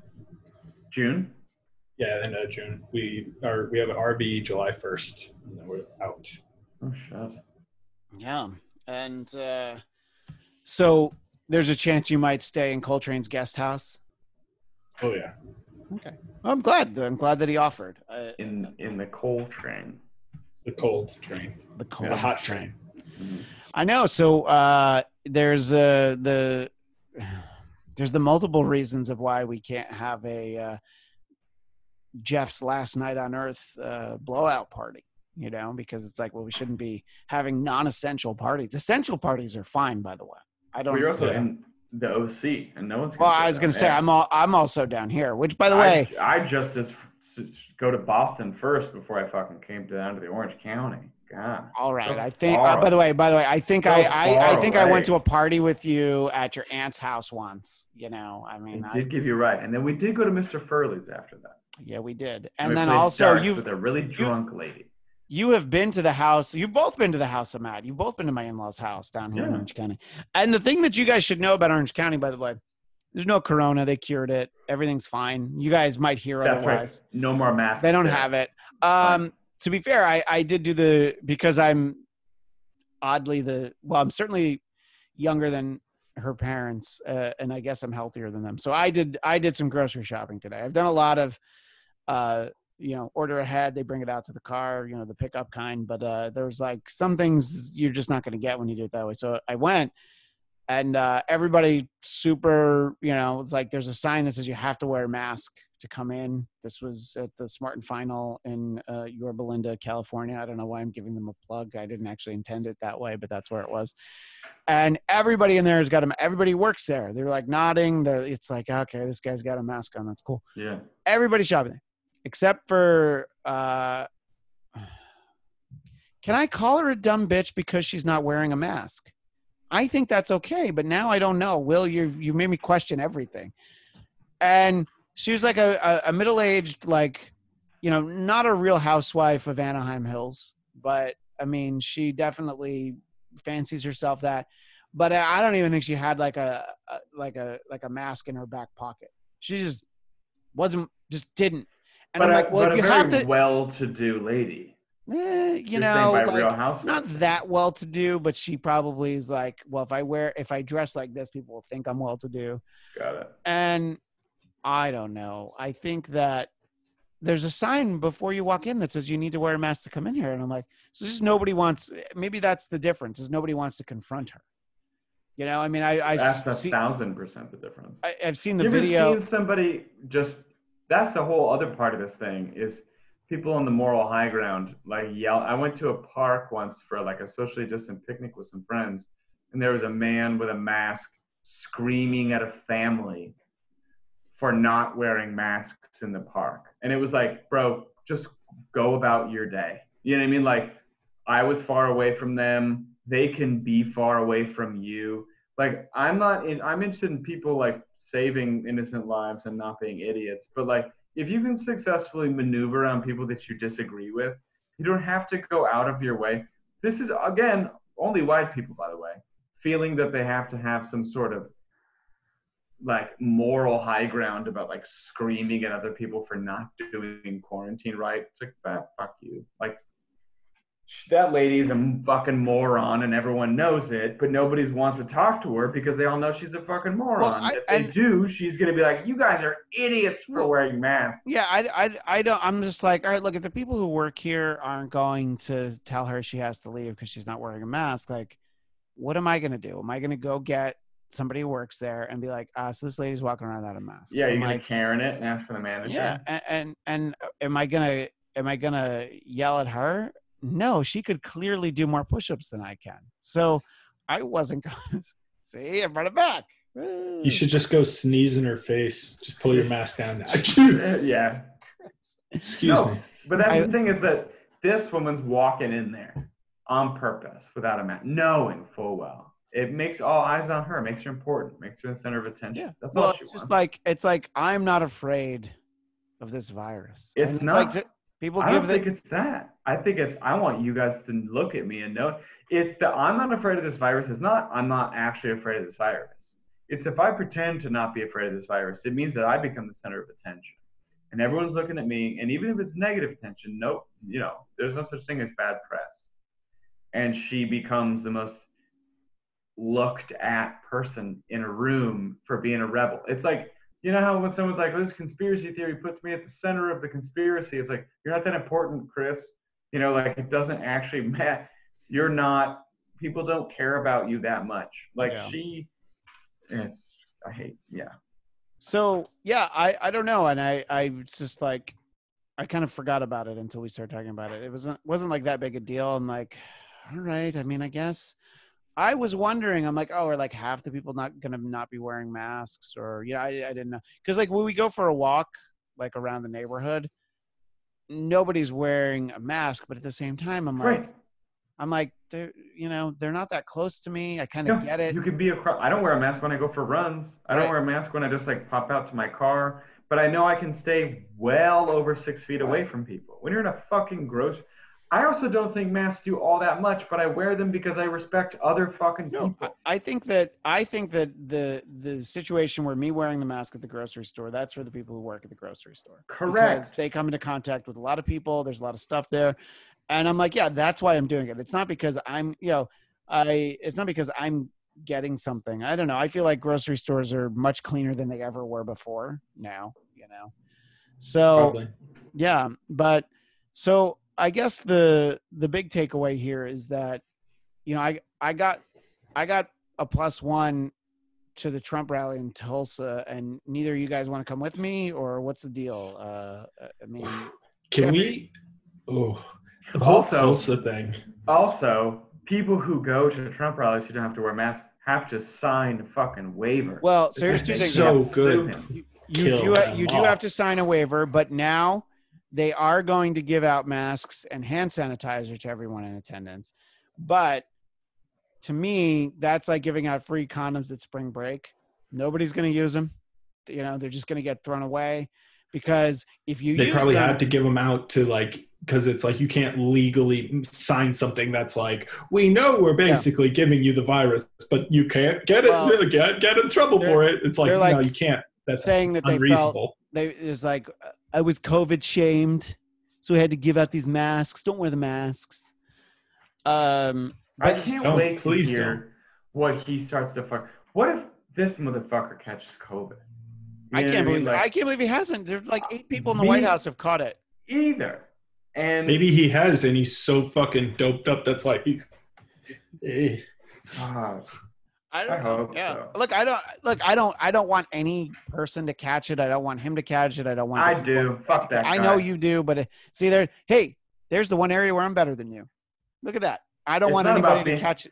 [SPEAKER 1] June?
[SPEAKER 3] Yeah, end of June. We have an RB July 1st, and then we're out.
[SPEAKER 1] Oh, shit.
[SPEAKER 2] Yeah. And so there's a chance you might stay in Coltrane's guest house?
[SPEAKER 3] Oh yeah.
[SPEAKER 2] Okay. Well, I'm glad that he offered.
[SPEAKER 1] In the coal train.
[SPEAKER 3] The cold train.
[SPEAKER 2] The
[SPEAKER 3] hot train.
[SPEAKER 2] Mm-hmm. I know. So there's the multiple reasons of why we can't have a Jeff's last night on Earth blowout party. You know, because it's like, well, we shouldn't be having non-essential parties. Essential parties are fine, by the way. I don't.
[SPEAKER 1] Well, you're also in the OC, and no one's.
[SPEAKER 2] Well, I was going to say I'm also down here. Which, by the way,
[SPEAKER 1] I just go to Boston first before I fucking came down to the Orange County. God.
[SPEAKER 2] All right.
[SPEAKER 1] So
[SPEAKER 2] I think. By the way, I think I went to a party with you at your aunt's house once. You know, I mean,
[SPEAKER 1] I did give you right, and then we did go to Mr. Furley's after that.
[SPEAKER 2] Yeah, we did, and then also
[SPEAKER 1] with a really drunk lady.
[SPEAKER 2] You have been to the house. You've both been to the house of Matt. You've both been to my in-laws' house down here in Orange County. And the thing that you guys should know about Orange County, by the way, there's no corona. They cured it. Everything's fime. You guys might hear otherwise.
[SPEAKER 1] Right. No more masks.
[SPEAKER 2] They don't have it. To be fair, I did do because I'm I'm certainly younger than her parents, and I guess I'm healthier than them. So I did some grocery shopping today. I've done a lot of order ahead. They bring it out to the car, the pickup kind. But there's like some things you're just not going to get when you do it that way. So I went, and everybody super, it's like there's a sign that says you have to wear a mask to come in. This was at the Smart and Final in Wnba, California. I don't know why I'm giving them a plug. I didn't actually intend it that way, but that's where it was. And everybody in there has got everybody works there. They're like nodding. It's like, okay, this guy's got a mask on. That's cool.
[SPEAKER 1] Yeah.
[SPEAKER 2] Everybody's shopping there. Except for, can I call her a dumb bitch because she's not wearing a mask? I think that's okay, but now I don't know. Will, you made me question everything. And she was like a middle-aged, like, not a real housewife of Anaheim Hills, but I mean, she definitely fancies herself that. But I don't even think she had like a mask in her back pocket. She just didn't. And
[SPEAKER 1] but
[SPEAKER 2] I'm like, well, if you have to,
[SPEAKER 1] well-to-do lady,
[SPEAKER 2] like, not that well-to-do, but she probably is like, well, if I dress like this, people will think I'm well-to-do.
[SPEAKER 1] Got it.
[SPEAKER 2] And I don't know. I think that there's a sign before you walk in that says you need to wear a mask to come in here, and I'm like, so just nobody wants. Maybe that's the difference. Is nobody wants to confront her. I mean,
[SPEAKER 1] that's 1,000% the difference.
[SPEAKER 2] I've seen the video.
[SPEAKER 1] Seen somebody just. That's the whole other part of this thing is people on the moral high ground like yell. I went to a park once for like a socially distant picnic with some friends, and there was a man with a mask screaming at a family for not wearing masks in the park. And it was like, bro, just go about your day. You know what I mean? Like, I was far away from them. They can be far away from you. Like, I'm interested in people like saving innocent lives and not being idiots. But like, if you can successfully maneuver around people that you disagree with, you don't have to go out of your way. This is, again, only white people, by the way, feeling that they have to have some sort of like moral high ground about like screaming at other people for not doing quarantine right. It's like, fuck you. Like, that lady's a fucking moron and everyone knows it, but nobody wants to talk to her because they all know she's a fucking moron. Well, if they do, she's going to be like, you guys are idiots for wearing masks.
[SPEAKER 2] Yeah, I don't, I'm just like, all right, look, if the people who work here aren't going to tell her she has to leave because she's not wearing a mask, like, what am I going to do? Am I going to go get somebody who works there and be like, so this lady's walking around without a mask?
[SPEAKER 1] Yeah, you're going to Karen it and ask for the manager?
[SPEAKER 2] Yeah, and am I gonna yell at her? No, she could clearly do more push-ups than I can. So I wasn't going to see. I brought it back.
[SPEAKER 3] You should just go sneeze in her face. Just pull your mask down.
[SPEAKER 1] Yeah.
[SPEAKER 3] Excuse me.
[SPEAKER 1] But that's the thing is that this woman's walking in there on purpose without a mask, knowing full well. It makes all eyes on her. Makes her important. Makes her the center of attention. Yeah. That's all she wants.
[SPEAKER 2] It's like I'm not afraid of this virus.
[SPEAKER 1] It's not.
[SPEAKER 2] Like
[SPEAKER 1] I don't think it's that. I think it's, I want you guys to look at me and know it's the I'm not afraid of this virus. It's not I'm not actually afraid of this virus. It's if I pretend to not be afraid of this virus, it means that I become the center of attention. And everyone's looking at me. And even if it's negative attention, there's no such thing as bad press. And she becomes the most looked at person in a room for being a rebel. It's like You know how when someone's like, "This conspiracy theory puts me at the center of the conspiracy," it's like, you're not that important, Chris. You know, like it doesn't actually matter. You're not. People don't care about you that much. Like I hate. Yeah.
[SPEAKER 2] So yeah, I don't know, and I was just like, I kind of forgot about it until we started talking about it. It wasn't like that big a deal. I'm like, all right. I mean, I guess I was wondering. I'm like, oh, are like half the people not gonna not be wearing masks, or I didn't know, because like when we go for a walk like around the neighborhood, nobody's wearing a mask, but at the same time, I'm like, they're not that close to me. I kind of get it.
[SPEAKER 1] You could be I don't wear a mask when I go for runs. I don't wear a mask when I just like pop out to my car. But I know I can stay well over 6 feet away from people. When you're in a fucking I also don't think masks do all that much, but I wear them because I respect other fucking people.
[SPEAKER 2] I think that the situation where me wearing the mask at the grocery store, that's for the people who work at the grocery store.
[SPEAKER 1] Correct.
[SPEAKER 2] Because they come into contact with a lot of people. There's a lot of stuff there. And I'm like, yeah, that's why I'm doing it. It's not because I'm, it's not because I'm getting something. I don't know. I feel like grocery stores are much cleaner than they ever were before now, So, probably. Yeah. But so I guess the big takeaway here is that, I got a +1 to the Trump rally in Tulsa, and neither of you guys want to come with me, or what's the deal? I mean,
[SPEAKER 3] can we? Oh. The whole Tulsa thing.
[SPEAKER 1] Also, people who go to Trump rallies who don't have to wear masks have to sign a fucking waiver.
[SPEAKER 2] Well, so here's two things.
[SPEAKER 3] So good.
[SPEAKER 2] You do have to sign a waiver, but now they are going to give out masks and hand sanitizer to everyone in attendance. But to me, that's like giving out free condoms at spring break. Nobody's going to use them. They're just going to get thrown away, because if you
[SPEAKER 3] they probably had to give them out to because it's like you can't legally sign something that's like, we know we're basically giving you the virus, but you can't get in trouble for it. It's like, no, you can't. That's
[SPEAKER 2] saying that
[SPEAKER 3] unreasonable.
[SPEAKER 2] It's like, I was COVID shamed, so we had to give out these masks. Don't wear the masks.
[SPEAKER 1] I can't wait to hear what he starts to fuck. What if this motherfucker catches COVID?
[SPEAKER 2] I can't believe he hasn't. There's like 8 people in the White House have caught it.
[SPEAKER 1] Either. And
[SPEAKER 3] maybe he has, and he's so fucking doped up that's like he's.
[SPEAKER 1] I hope so.
[SPEAKER 2] Look, I don't want any person to catch it. I don't want him to catch it. I don't want.
[SPEAKER 1] I do. Fuck that guy.
[SPEAKER 2] I know you do, but see there. Hey, there's the one area where I'm better than you. Look at that. I don't want anybody to catch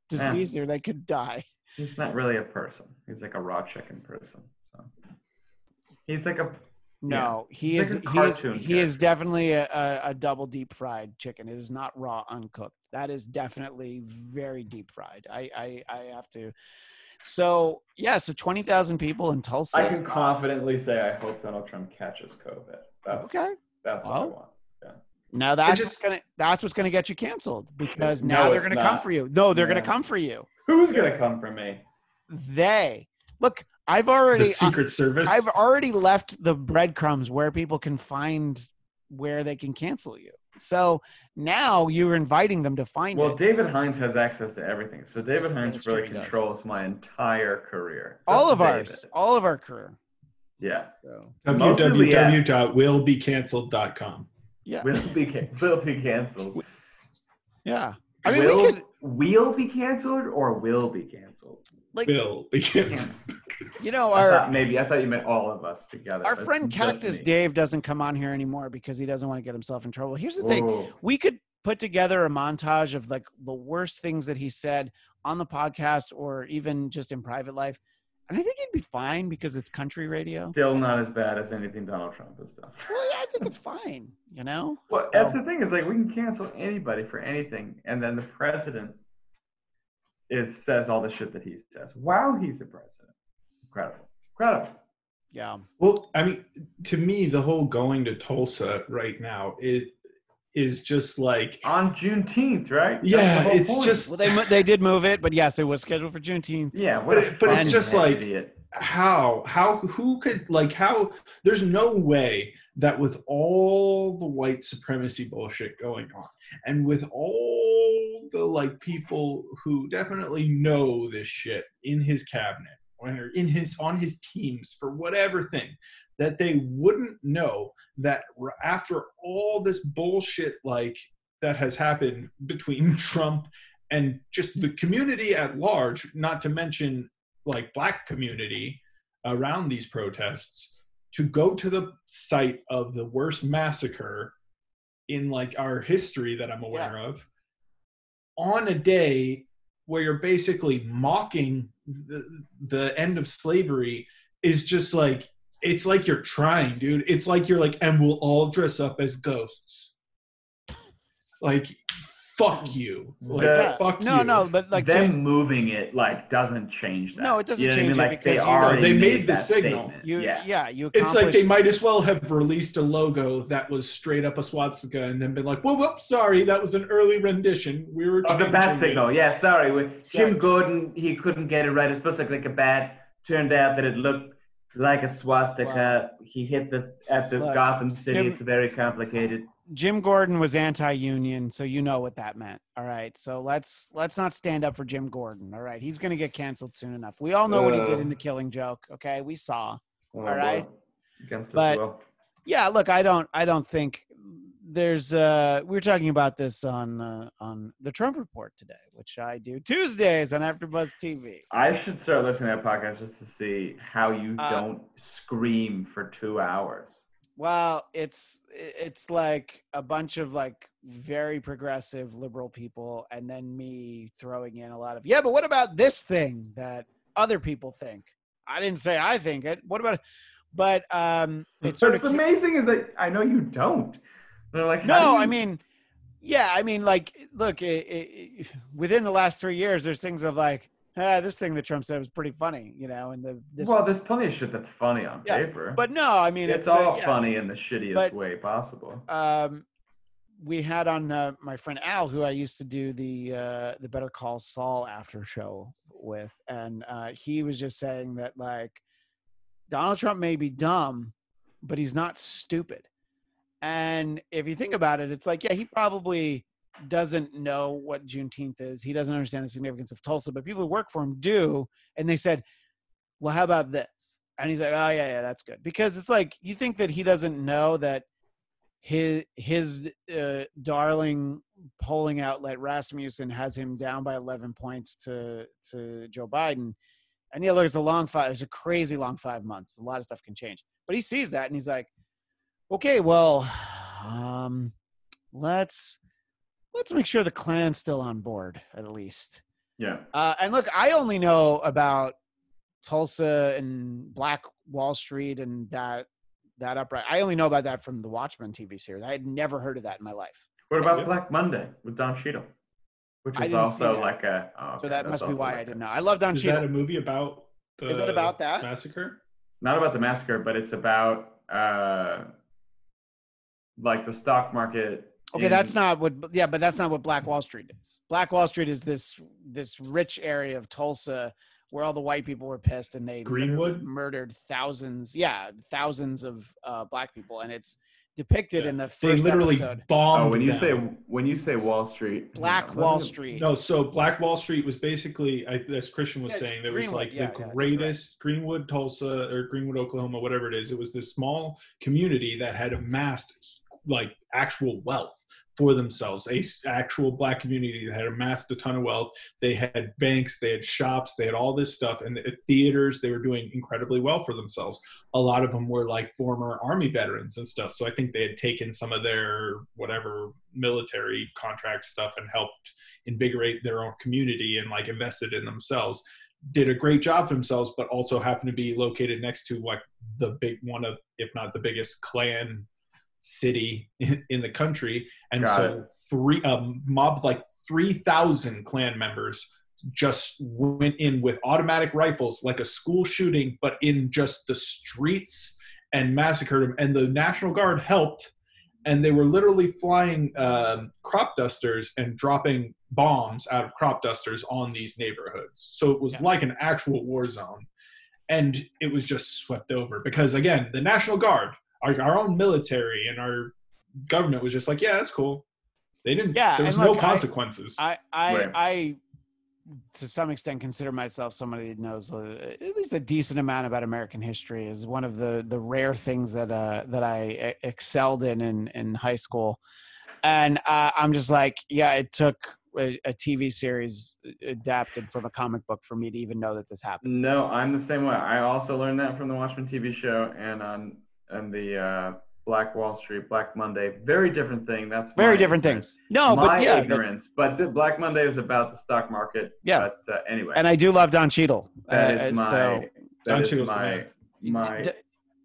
[SPEAKER 2] disease there. They could die.
[SPEAKER 1] He's not really a person. He's like a raw chicken person. So. He's like a.
[SPEAKER 2] No, he is definitely a double deep fried chicken. It is not raw uncooked. That is definitely very deep fried. I have to. So 20,000 people in Tulsa.
[SPEAKER 1] I can confidently say I hope Donald Trump catches COVID. That's what I want. Yeah.
[SPEAKER 2] Now that's what's gonna get you canceled, because now they're gonna come for you. No, they're gonna come for you.
[SPEAKER 1] Who's gonna come for me?
[SPEAKER 2] Look. The
[SPEAKER 3] Secret Service.
[SPEAKER 2] I've already left the breadcrumbs where people can find where they can cancel you. So now you're inviting them to find it.
[SPEAKER 1] Well, David Hines has access to everything. So David Hines really controls my entire career.
[SPEAKER 2] All of our career.
[SPEAKER 1] Yeah.
[SPEAKER 3] So. www.willbecancelled.com.
[SPEAKER 2] Yeah.
[SPEAKER 1] Will be canceled.
[SPEAKER 2] Yeah.
[SPEAKER 1] I mean, we'll be canceled or will be canceled?
[SPEAKER 3] Will be canceled.
[SPEAKER 2] I
[SPEAKER 1] thought you meant all of us together.
[SPEAKER 2] Our friend Cactus Dave doesn't come on here anymore because he doesn't want to get himself in trouble. Here's the thing. We could put together a montage of like the worst things that he said on the podcast or even just in private life. And I think he'd be fine because it's country radio.
[SPEAKER 1] Still not as bad as anything Donald Trump has done.
[SPEAKER 2] Well, yeah, I think it's fine,
[SPEAKER 1] Well, that's the thing is like we can cancel anybody for anything. And then the president says all the shit that he says. Wow, he's the president. Incredible.
[SPEAKER 2] Yeah.
[SPEAKER 3] Well, I mean, to me, the whole going to Tulsa right now is just like
[SPEAKER 1] on Juneteenth, right?
[SPEAKER 3] Yeah, it's point. Just
[SPEAKER 2] well, they did move it, but yes, it was scheduled for Juneteenth.
[SPEAKER 1] Yeah,
[SPEAKER 3] but it's just like idiot. Who could there's no way that with all the white supremacy bullshit going on and with all the like people who definitely know this shit in his cabinet or on his teams for whatever thing, that they wouldn't know that after all this bullshit like that has happened between Trump and just the community at large, not to mention like black community around these protests, to go to the site of the worst massacre in like our history that I'm aware of on a day where you're basically mocking the end of slavery is just like, it's like you're trying, dude. It's like you're like, and we'll all dress up as ghosts. Like, fuck you. Like, fuck you.
[SPEAKER 2] No, but like
[SPEAKER 1] them moving it like doesn't change that.
[SPEAKER 2] No, it doesn't change it
[SPEAKER 1] like,
[SPEAKER 2] because
[SPEAKER 3] they made the signal.
[SPEAKER 2] It's
[SPEAKER 3] like they might as well have released a logo that was straight up a swastika and then been like, whoop, sorry, that was an early rendition. We were
[SPEAKER 1] the bat signal. Yeah, sorry. With Jim Gordon, he couldn't get it right. It was supposed to look like a bat. Turned out that it looked like a swastika. Wow. He hit at the Gotham City. It's very complicated.
[SPEAKER 2] Jim Gordon was anti-union, so you know what that meant. All right, so let's not stand up for Jim Gordon. All right, he's going to get canceled soon enough. We all know what he did in The Killing Joke. Okay, we saw. All right, but yeah, look, I don't think there's. We were talking about this on the Trump Report today, which I do Tuesdays on AfterBuzz TV.
[SPEAKER 1] I should start listening to that podcast just to see how you don't scream for 2 hours.
[SPEAKER 2] Well, it's like a bunch of like very progressive liberal people, and then me throwing in a lot of, but what about this thing that other people think? I didn't say I think it. What about it? But it's sort of
[SPEAKER 1] amazing is that I know you don't. They're like,
[SPEAKER 2] no, I mean, like, look, within the last 3 years, there's things of like, this thing that Trump said was pretty funny, and
[SPEAKER 1] there's plenty of shit that's funny on paper.
[SPEAKER 2] But no, I mean,
[SPEAKER 1] it's all funny in the shittiest way possible.
[SPEAKER 2] We had on my friend Al, who I used to do the Better Call Saul after show with, and he was just saying that like Donald Trump may be dumb, but he's not stupid. And if you think about it, it's like, he probably doesn't know what Juneteenth is. He doesn't understand the significance of Tulsa, but people who work for him do. And they said, well, how about this? And he's like, oh yeah, that's good. Because it's like, you think that he doesn't know that his darling polling outlet Rasmussen has him down by 11 points to Joe Biden. And look, it's a crazy long 5 months. A lot of stuff can change, but he sees that and he's like, okay, well, let's make sure the Klan's still on board at least.
[SPEAKER 1] Yeah.
[SPEAKER 2] And look, I only know about Tulsa and Black Wall Street and that uprising. I only know about that from the Watchmen TV series. I had never heard of that in my life.
[SPEAKER 1] What about Black Monday with Don Cheadle? Which is also like a. Oh, okay.
[SPEAKER 2] So that must be why I didn't know. I love Don Cheadle.
[SPEAKER 3] Is that a movie about?
[SPEAKER 2] Is it about that
[SPEAKER 3] massacre?
[SPEAKER 1] Not about the massacre, but it's about like the stock market.
[SPEAKER 2] Okay, that's not what. Yeah, but that's not what Black Wall Street is. Black Wall Street is this rich area of Tulsa where all the white people were pissed and they murdered thousands. Yeah, thousands of black people, and it's depicted in the first
[SPEAKER 3] they literally
[SPEAKER 2] episode.
[SPEAKER 3] Bombed
[SPEAKER 1] when you say Wall Street,
[SPEAKER 2] Wall Street.
[SPEAKER 3] No, so Black Wall Street was basically, as Christian was saying, there was like the greatest Greenwood, Tulsa, or Greenwood, Oklahoma, whatever it is. It was this small community that had amassed like actual wealth for themselves, actual black community that had amassed a ton of wealth. They had banks, they had shops, they had all this stuff, and theaters. They were doing incredibly well for themselves. A lot of them were like former army veterans and stuff. So I think they had taken some of their whatever military contract stuff and helped invigorate their own community and like invested in themselves. Did a great job for themselves, but also happened to be located next to like the big one of, if not the biggest Klan city in the country. And mob like 3,000 Klan members just went in with automatic rifles, like a school shooting, but in just the streets, and massacred them. And the National Guard helped, and they were literally flying crop dusters and dropping bombs out of crop dusters on these neighborhoods. So it was like an actual war zone, and it was just swept over because, again, the National Guard, our own military and our government was just like, yeah, that's cool. They didn't. Yeah, there was no consequences.
[SPEAKER 2] I to some extent consider myself somebody that knows at least a decent amount about American history. Is one of the rare things that I excelled in high school. And I'm just like, yeah, it took a TV series adapted from a comic book for me to even know that this happened.
[SPEAKER 1] No, I'm the same way. I also learned that from the Watchmen TV show and on the Black Wall Street, Black Monday. Very different thing. That's
[SPEAKER 2] very different things. No, but yeah,
[SPEAKER 1] ignorance. But the Black Monday was about the stock market.
[SPEAKER 2] Yeah.
[SPEAKER 1] But anyway.
[SPEAKER 2] And I do love Don Cheadle.
[SPEAKER 1] That is my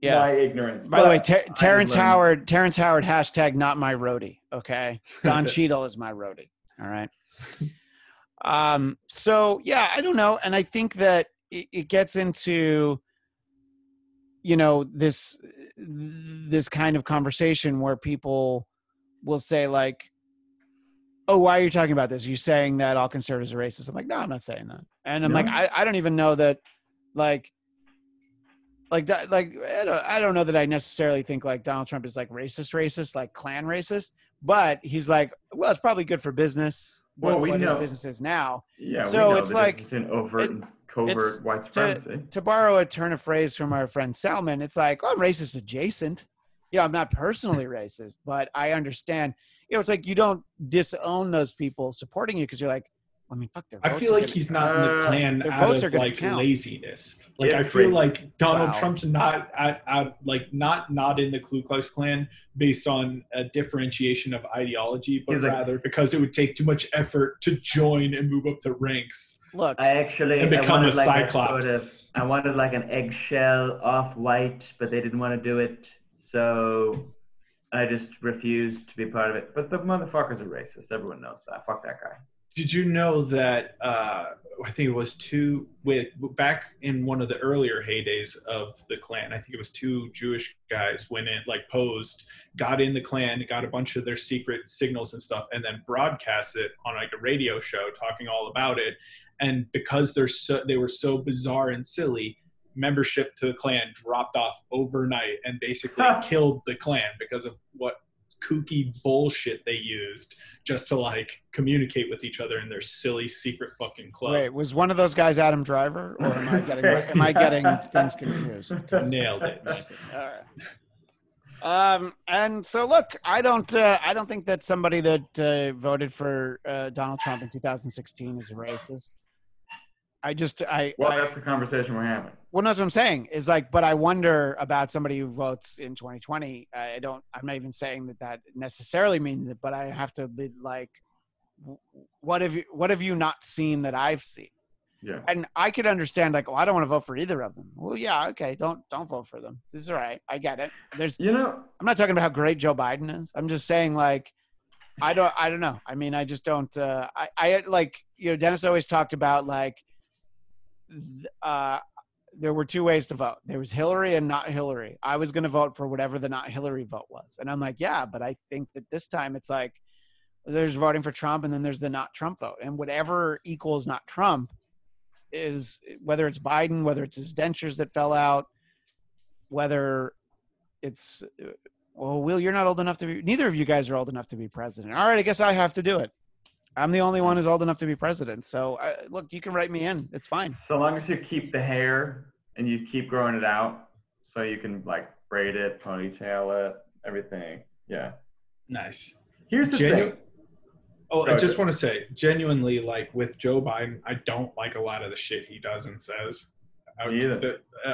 [SPEAKER 1] ignorance.
[SPEAKER 2] By the way, Terrence Howard, hashtag not my roadie. Okay. Don Cheadle is my roadie. All right. So yeah, I don't know. And I think that it gets into, this kind of conversation where people will say like, oh, why are you talking about this? Are you saying that all conservatives are racist? I'm like, no, I'm not saying that. And I'm like, I don't even know that I don't know that I necessarily think like Donald Trump is like racist, like Klan racist, but he's like, well, it's probably good for business.
[SPEAKER 1] Well, we know
[SPEAKER 2] his business is now.
[SPEAKER 1] Yeah.
[SPEAKER 2] So
[SPEAKER 1] we know
[SPEAKER 2] it's like
[SPEAKER 1] an overt and covert white supremacy.
[SPEAKER 2] To borrow a turn of phrase from our friend Salman, it's like, oh, I'm racist adjacent. I'm not personally racist, but I understand. It's like you don't disown those people supporting you because you're like, I mean, fuck their votes.
[SPEAKER 3] I feel like he's not in the Klan out of like laziness. Like I feel like Donald Trump's not not in the Ku Klux Klan based on a differentiation of ideology, but rather because it would take too much effort to join and move up the ranks.
[SPEAKER 2] Look,
[SPEAKER 3] and become a Cyclops.
[SPEAKER 1] I wanted like an eggshell off-white, but they didn't want to do it, so I just refused to be part of it. But the motherfuckers are racist. Everyone knows that. Fuck that guy.
[SPEAKER 3] Did you know that I think it was back in one of the earlier heydays of the Klan, I think it was two Jewish guys went in, like posed, got in the Klan, got a bunch of their secret signals and stuff, and then broadcast it on like a radio show talking all about it. And because they were so bizarre and silly, membership to the Klan dropped off overnight and basically killed the Klan because of what kooky bullshit they used just to like communicate with each other in their silly secret fucking club.
[SPEAKER 2] Wait, was one of those guys Adam Driver, or am I getting things confused?
[SPEAKER 3] Nailed it.
[SPEAKER 2] All right. And so look, I don't think that somebody that voted for Donald Trump in 2016 is a racist. That's the conversation we're having. Well, that's what I'm saying is like, but I wonder about somebody who votes in 2020. I'm not even saying that necessarily means it, but I have to be like, what have you not seen that I've seen?
[SPEAKER 1] Yeah.
[SPEAKER 2] And I could understand like, oh, I don't want to vote for either of them. Well, yeah, okay, don't vote for them. This is all right. I get it. I'm not talking about how great Joe Biden is. I'm just saying like, I don't know. I mean, I just don't. I like Dennis always talked about like. There were two ways to vote. There was Hillary and not Hillary. I was going to vote for whatever the not Hillary vote was. And I'm like, yeah, but I think that this time it's like there's voting for Trump and then there's the not Trump vote. And whatever equals not Trump is whether it's Biden, whether it's his dentures that fell out, whether it's, well, Will, you're not old enough to be, neither of you guys are old enough to be president. All right, I guess I have to do it. I'm the only one who's old enough to be president. So, look, you can write me in. It's fine.
[SPEAKER 1] So long as you keep the hair and you keep growing it out so you can, like, braid it, ponytail it, everything. Yeah.
[SPEAKER 3] Nice.
[SPEAKER 1] Here's the thing.
[SPEAKER 3] Oh, I just want to say, genuinely, like, with Joe Biden, I don't like a lot of the shit he does and says.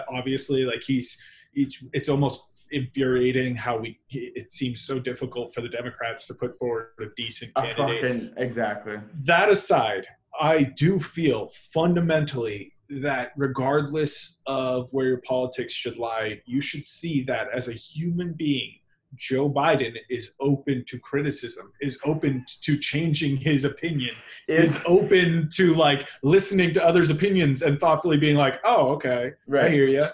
[SPEAKER 3] Obviously, like, it's almost infuriating how it seems so difficult for the Democrats to put forward a decent candidate.
[SPEAKER 1] Exactly.
[SPEAKER 3] That aside, I do feel fundamentally that regardless of where your politics should lie, you should see that as a human being, Joe Biden is open to criticism, is open to changing his opinion, is open to like listening to others' opinions and thoughtfully being like, oh, okay, right. I hear you.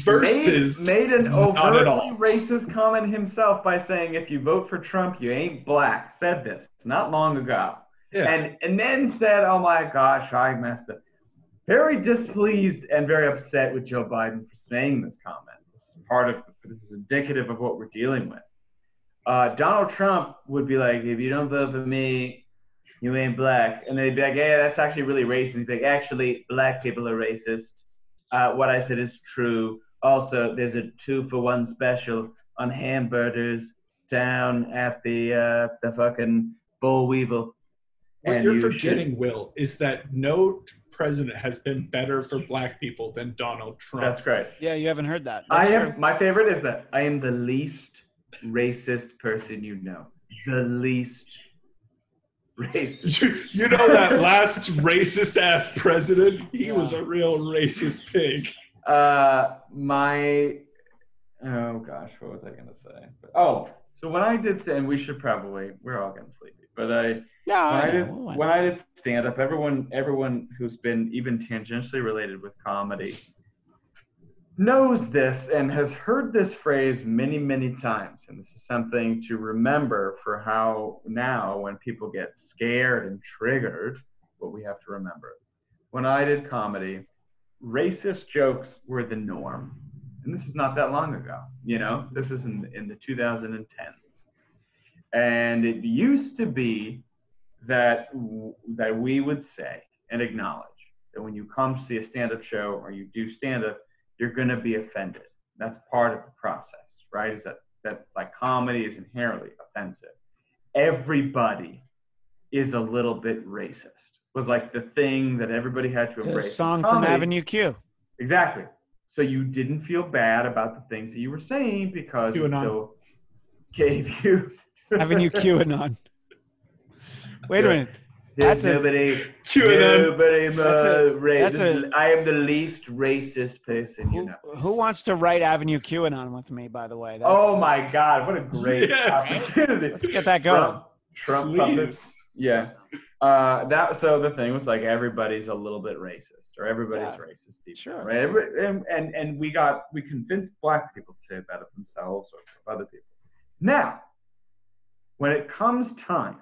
[SPEAKER 3] Versus
[SPEAKER 1] made an overtly racist comment himself by saying, if you vote for Trump, you ain't black. Said this not long ago. Yeah. And then said, oh my gosh, I messed up. Very displeased and very upset with Joe Biden for saying this comment. This is indicative of what we're dealing with. Donald Trump would be like, if you don't vote for me, You ain't black. And they'd be like, yeah, that's actually really racist. He'd be like, actually, black people are racist. What I said is true. Also, there's a 2-for-1 special on hamburgers down at the fucking Boll Weevil.
[SPEAKER 3] What
[SPEAKER 1] And
[SPEAKER 3] you're forgetting, Will, is that no president has been better for black people than Donald Trump.
[SPEAKER 1] That's great.
[SPEAKER 2] Yeah, you haven't heard that. That's true.
[SPEAKER 1] My favorite is that I am the least racist person you know. The least racist.
[SPEAKER 3] You know that last racist ass president? He was a real racist pig.
[SPEAKER 1] Oh gosh, what was I gonna say? So when I did, and we're all getting sleepy, but when I did stand up, everyone who's been even tangentially related with comedy knows this and has heard this phrase many, many times. And this is something to remember for how now when people get scared and triggered, what we have to remember. When I did comedy, racist jokes were the norm. And this is not that long ago, this is in the 2010s. And it used to be that we would say and acknowledge that when you come to see a stand-up show or you do stand-up, you're going to be offended. That's part of the process, right? Is that like comedy is inherently offensive. Everybody is a little bit racist. Was like the thing that everybody had to embrace.
[SPEAKER 2] It's a song from Avenue Q.
[SPEAKER 1] Exactly. So you didn't feel bad about the things that you were saying because it still gave you
[SPEAKER 2] Avenue QAnon. Wait a minute. That's
[SPEAKER 1] nobody. I am the least racist person you know.
[SPEAKER 2] Who wants to write Avenue QAnon with me? By the way.
[SPEAKER 1] Oh my God! What a great opportunity.
[SPEAKER 2] Let's get that going.
[SPEAKER 1] Trump puppets. Yeah. So the thing was like everybody's a little bit racist. Or everybody's racist, deep,
[SPEAKER 2] sure.
[SPEAKER 1] Right? And we convinced black people to say that of themselves or of other people. Now, when it comes time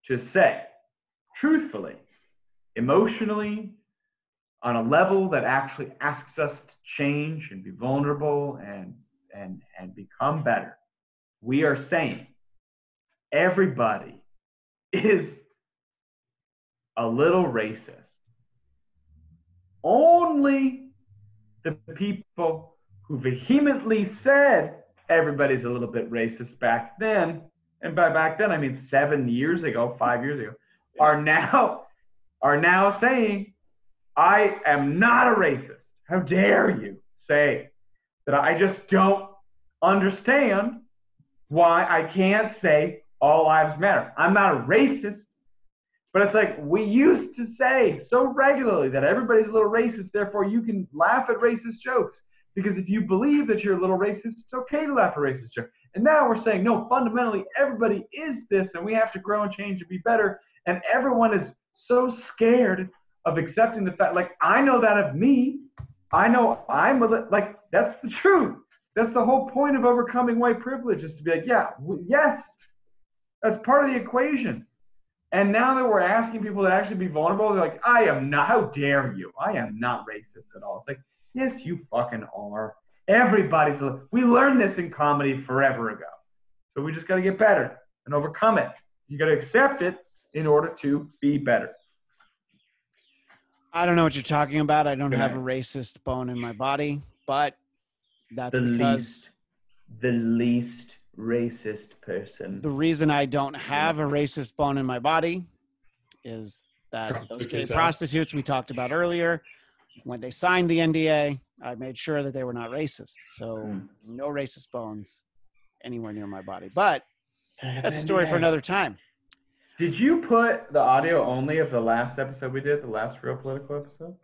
[SPEAKER 1] to say, truthfully, emotionally, on a level that actually asks us to change and be vulnerable and become better, we are saying everybody is a little racist. Only the people who vehemently said everybody's a little bit racist back then, and by back then I mean 7 years ago, 5 years ago, are now saying, I am not a racist. How dare you say that? I just don't understand why I can't say all lives matter. I'm not a racist. But it's like we used to say so regularly that everybody's a little racist, therefore you can laugh at racist jokes. Because if you believe that you're a little racist, it's okay to laugh at racist jokes. And now we're saying, no, fundamentally, everybody is this, and we have to grow and change and be better. And everyone is so scared of accepting the fact, like, I know that of me. I know like, that's the truth. That's the whole point of overcoming white privilege, is to be like, yes, that's part of the equation. And now that we're asking people to actually be vulnerable, they're like, I am not, how dare you? I am not racist at all. It's like, yes, you fucking are. We learned this in comedy forever ago. So we just got to get better and overcome it. You got to accept it in order to be better.
[SPEAKER 2] I don't know what you're talking about. I don't have a racist bone in my body, but that's because
[SPEAKER 1] the least racist person.
[SPEAKER 2] The reason I don't have a racist bone in my body is that those gay prostitutes we talked about earlier, when they signed the NDA, I made sure that they were not racist. So no racist bones anywhere near my body. But that's a story for another time.
[SPEAKER 1] Did you put the audio only of the last episode we did, the last real political episode?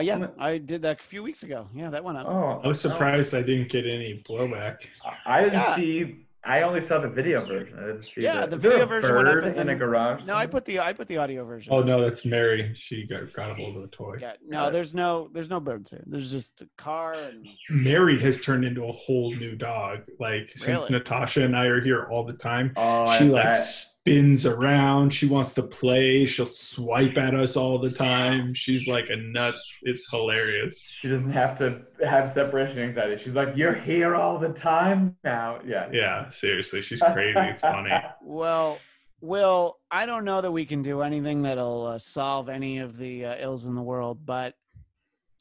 [SPEAKER 2] Yeah, I did that a few weeks ago. Yeah, that went up.
[SPEAKER 3] Oh, I was surprised I didn't get any blowback.
[SPEAKER 1] I didn't see. I only saw the video version. I didn't see
[SPEAKER 2] the video version went up
[SPEAKER 1] in a garage.
[SPEAKER 2] No, I put the audio version.
[SPEAKER 3] Oh no, that's Mary. She got a hold of a toy.
[SPEAKER 2] Yeah, no, there's no birds here. There's just a car. And
[SPEAKER 3] Mary has turned into a whole new dog. Like since Natasha and I are here all the time, she spins around. She wants to play. She'll swipe at us all the time. She's like a nuts. It's hilarious.
[SPEAKER 1] She doesn't have to have separation anxiety. She's like, you're here all the time now. Yeah.
[SPEAKER 3] Yeah. Seriously, she's crazy. It's funny.
[SPEAKER 2] Well, Will, I don't know that we can do anything that'll solve any of the ills in the world, but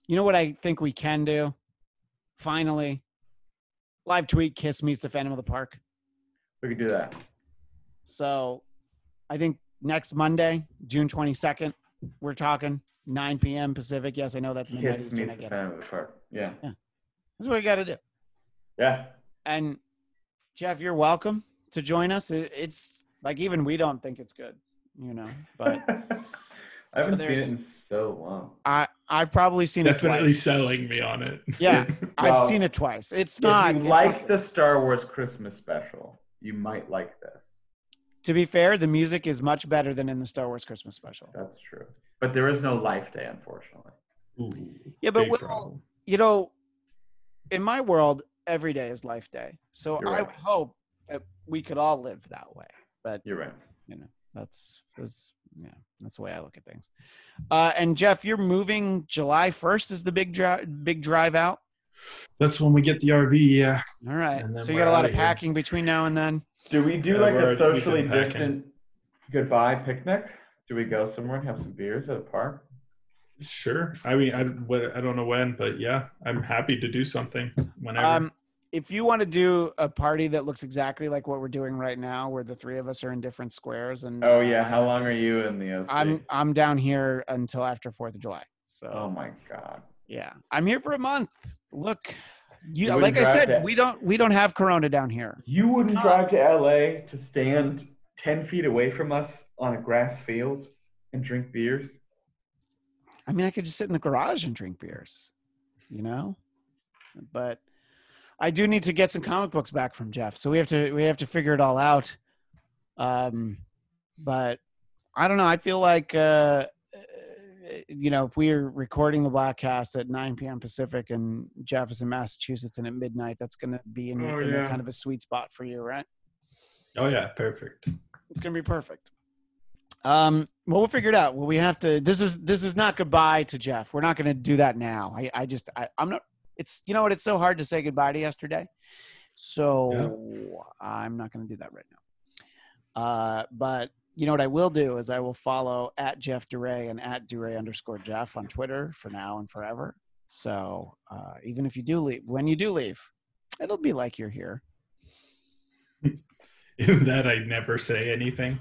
[SPEAKER 2] you know what I think we can do? Finally, live tweet Kiss meets the Phantom of the Park.
[SPEAKER 1] We could do that.
[SPEAKER 2] So I think next Monday, June 22nd, we're talking 9 p.m. Pacific. Yes, I know that's midnight
[SPEAKER 1] Kiss
[SPEAKER 2] Eastern.
[SPEAKER 1] meets the Phantom of the Park. Yeah.
[SPEAKER 2] That's what we got to do.
[SPEAKER 1] Yeah.
[SPEAKER 2] And Jeff, you're welcome to join us. It's like, even we don't think it's good, but
[SPEAKER 1] I haven't seen it in so long.
[SPEAKER 2] I've probably seen it twice.
[SPEAKER 3] Definitely selling me on it.
[SPEAKER 2] Yeah, I've seen it twice. It's not.
[SPEAKER 1] If you like the Star Wars Christmas special, you might like this.
[SPEAKER 2] To be fair, the music is much better than in the Star Wars Christmas special.
[SPEAKER 1] That's true. But there is no Life Day, unfortunately.
[SPEAKER 3] Ooh,
[SPEAKER 2] yeah, but in my world, every day is Life Day. So I would hope that we could all live that way. But
[SPEAKER 1] you're right.
[SPEAKER 2] That's the way I look at things. And Jeff, you're moving July 1st is the big drive out.
[SPEAKER 3] That's when we get the RV. Yeah.
[SPEAKER 2] All right. So you got a lot of packing between now and then.
[SPEAKER 1] Do we do like a socially distant goodbye picnic? Do we go somewhere and have some beers at a park?
[SPEAKER 3] Sure. I mean, I don't know when, but yeah, I'm happy to do something whenever.
[SPEAKER 2] If you want to do a party that looks exactly like what we're doing right now, where the three of us are in different squares, and
[SPEAKER 1] how long are you in the OC?
[SPEAKER 2] I'm down here until after 4th of July. So
[SPEAKER 1] oh my God.
[SPEAKER 2] Yeah, I'm here for a month. Look, like I said, we don't have Corona down here.
[SPEAKER 1] You wouldn't drive to LA to stand 10 feet away from us on a grass field and drink beers?
[SPEAKER 2] I mean, I could just sit in the garage and drink beers, but I do need to get some comic books back from Jeff, so we have to figure it all out. But I don't know. I feel like if we're recording the Bladtcast at 9 p.m. Pacific and Jeff is in Massachusetts and at midnight, that's going to be in kind of a sweet spot for you, right?
[SPEAKER 3] Oh yeah, perfect.
[SPEAKER 2] It's going to be perfect. Well, we'll figure it out. Well, we have to. This is not goodbye to Jeff. We're not going to do that now. I'm not. It's it's so hard to say goodbye to yesterday, so I'm not going to do that right now. But what I will do is I will follow at Jeff Duray and at Duray_Jeff on Twitter for now and forever. So even if you do leave, when you do leave, it'll be like you're here.
[SPEAKER 3] In that I never say anything.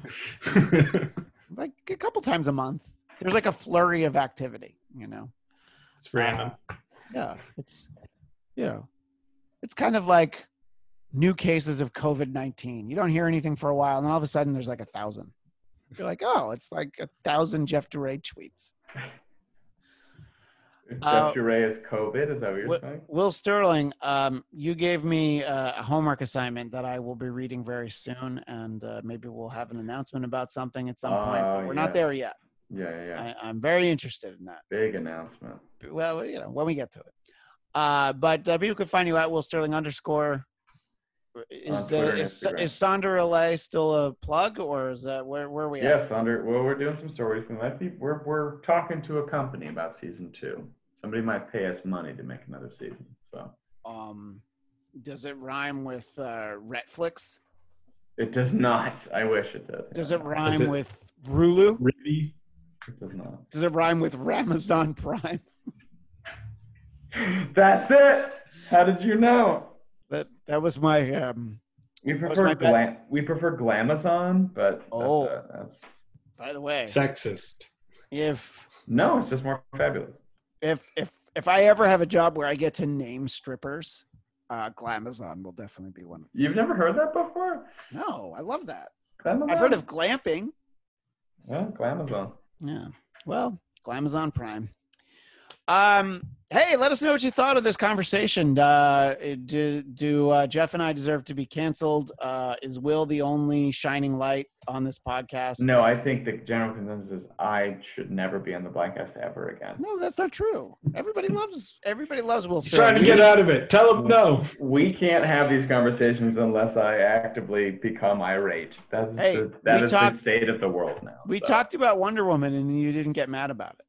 [SPEAKER 2] Like a couple times a month. There's like a flurry of activity,
[SPEAKER 3] It's random.
[SPEAKER 2] Yeah, it's kind of like new cases of COVID-19. You don't hear anything for a while, and then all of a sudden there's like 1,000. You're like, oh, it's like 1,000 Jeff Duray tweets.
[SPEAKER 1] Jeff Duray is COVID? Is that what you're saying?
[SPEAKER 2] Will Sterling, you gave me a homework assignment that I will be reading very soon, and maybe we'll have an announcement about something at some point. But we're not there yet.
[SPEAKER 1] Yeah.
[SPEAKER 2] I'm very interested in that.
[SPEAKER 1] Big announcement.
[SPEAKER 2] Well, when we get to it. But people can find you at Will Sterling _. Is Sonder LA still a plug, or is that where are we at?
[SPEAKER 1] Yeah, Sonder. Well, we're doing some stories. We're talking to a company about season 2. Somebody might pay us money to make another season. So.
[SPEAKER 2] Does it rhyme with Retflix?
[SPEAKER 1] It does not. I wish it did.
[SPEAKER 2] Does it rhyme with Rulu?
[SPEAKER 3] Really?
[SPEAKER 1] It does not.
[SPEAKER 2] Does it rhyme with Ramazon Prime?
[SPEAKER 1] That's it. How did you know?
[SPEAKER 2] That was my.
[SPEAKER 1] We prefer Glamazon, but that's
[SPEAKER 2] by the way,
[SPEAKER 3] sexist.
[SPEAKER 1] No, it's just more fabulous.
[SPEAKER 2] If I ever have a job where I get to name strippers, Glamazon will definitely be one of them.
[SPEAKER 1] You've never heard that before?
[SPEAKER 2] No, I love that.
[SPEAKER 1] Glamazon?
[SPEAKER 2] I've heard of glamping.
[SPEAKER 1] Yeah, Glamazon.
[SPEAKER 2] Yeah. Well, Glamazon Prime. Hey, let us know what you thought of this conversation. Do Jeff and I deserve to be canceled? Is Will the only shining light on this podcast?
[SPEAKER 1] No, I think the general consensus is I should never be on the Bladtcast ever again.
[SPEAKER 2] No, that's not true. Everybody loves Will.
[SPEAKER 3] He's trying to get out of it. Tell him no.
[SPEAKER 1] We can't have these conversations unless I actively become irate. That is the state of the world now.
[SPEAKER 2] We talked about Wonder Woman and you didn't get mad about it.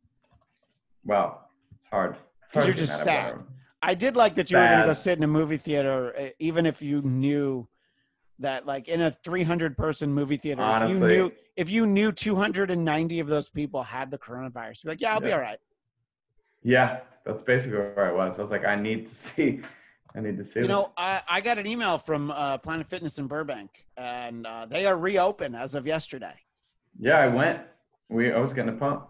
[SPEAKER 1] Wow. It's hard.
[SPEAKER 2] Because you're just sad. I did like that you were going to go sit in a movie theater, even if you knew that like in a 300-person movie theater,
[SPEAKER 1] Honestly,
[SPEAKER 2] if you knew 290 of those people had the coronavirus, you're like, yeah, I'll be all right.
[SPEAKER 1] Yeah, that's basically where I was. I was like, I need to see.
[SPEAKER 2] You know, I got an email from Planet Fitness in Burbank, and they are reopened as of yesterday.
[SPEAKER 1] Yeah, I went. I was getting a pump.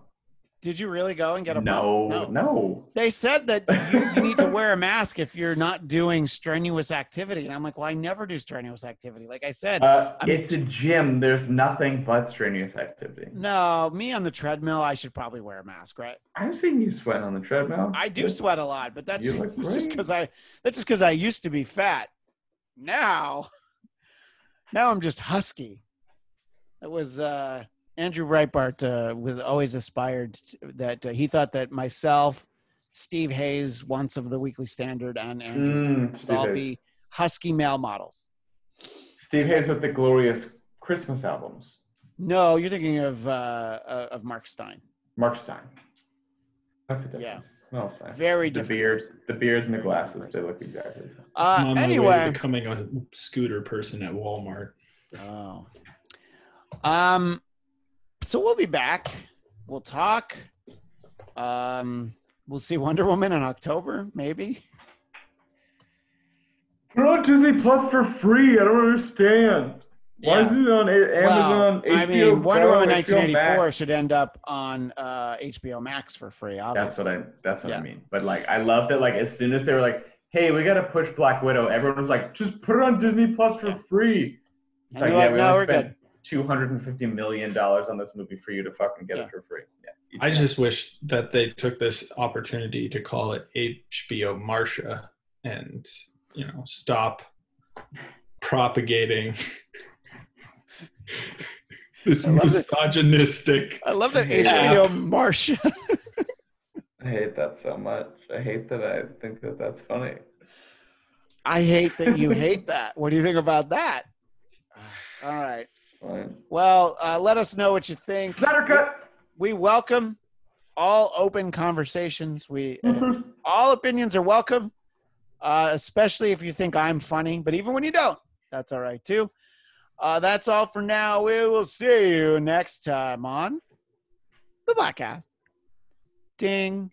[SPEAKER 2] Did you really go and get a
[SPEAKER 1] pump? No.
[SPEAKER 2] They said that you need to wear a mask if you're not doing strenuous activity. And I'm like, well, I never do strenuous activity. Like I said.
[SPEAKER 1] It's a gym. There's nothing but strenuous activity.
[SPEAKER 2] No, me on the treadmill, I should probably wear a mask, right?
[SPEAKER 1] I've seen you sweat on the treadmill.
[SPEAKER 2] I do sweat a lot, but that's just because I used to be fat. Now I'm just husky. It was Andrew Breitbart was always aspired that he thought that myself, Steve Hayes, once of the Weekly Standard, and Andrew would all be husky male models.
[SPEAKER 1] Steve Hayes with the glorious Christmas albums.
[SPEAKER 2] No, you're thinking of Mark Stein.
[SPEAKER 1] Mark Stein. That's a difference.
[SPEAKER 2] Yeah.
[SPEAKER 1] Well,
[SPEAKER 2] very different.
[SPEAKER 1] The beard and the glasses, they look exactly the
[SPEAKER 3] same.
[SPEAKER 2] Anyway,
[SPEAKER 3] becoming a scooter person at Walmart.
[SPEAKER 2] Oh. So we'll be back. We'll talk. We'll see Wonder Woman in October, maybe.
[SPEAKER 1] Put on Disney Plus for free. I don't understand. Why is it on Amazon?
[SPEAKER 2] HBO, I mean, Wonder Woman 1984 should end up on HBO Max for free. Obviously.
[SPEAKER 1] That's what I mean. But like, I love that. Like, as soon as they were like, "Hey, we got to push Black Widow," everyone was like, "Just put it on Disney Plus for free." It's like, yeah,
[SPEAKER 2] no, we're good.
[SPEAKER 1] $250 million on this movie for you to fucking get it for free. Yeah,
[SPEAKER 3] I just wish that they took this opportunity to call it HBO Marcia and, stop propagating this misogynistic.
[SPEAKER 2] I love that HBO Marcia.
[SPEAKER 1] I hate that so much. I hate that I think that that's funny.
[SPEAKER 2] I hate that you hate that. What do you think about that? All right.
[SPEAKER 1] Fine.
[SPEAKER 2] Well, let us know what you think. We welcome all open conversations. All opinions are welcome, especially if you think I'm funny. But even when you don't, that's all right too. That's all for now. We will see you next time on the Bladtcast. Ding.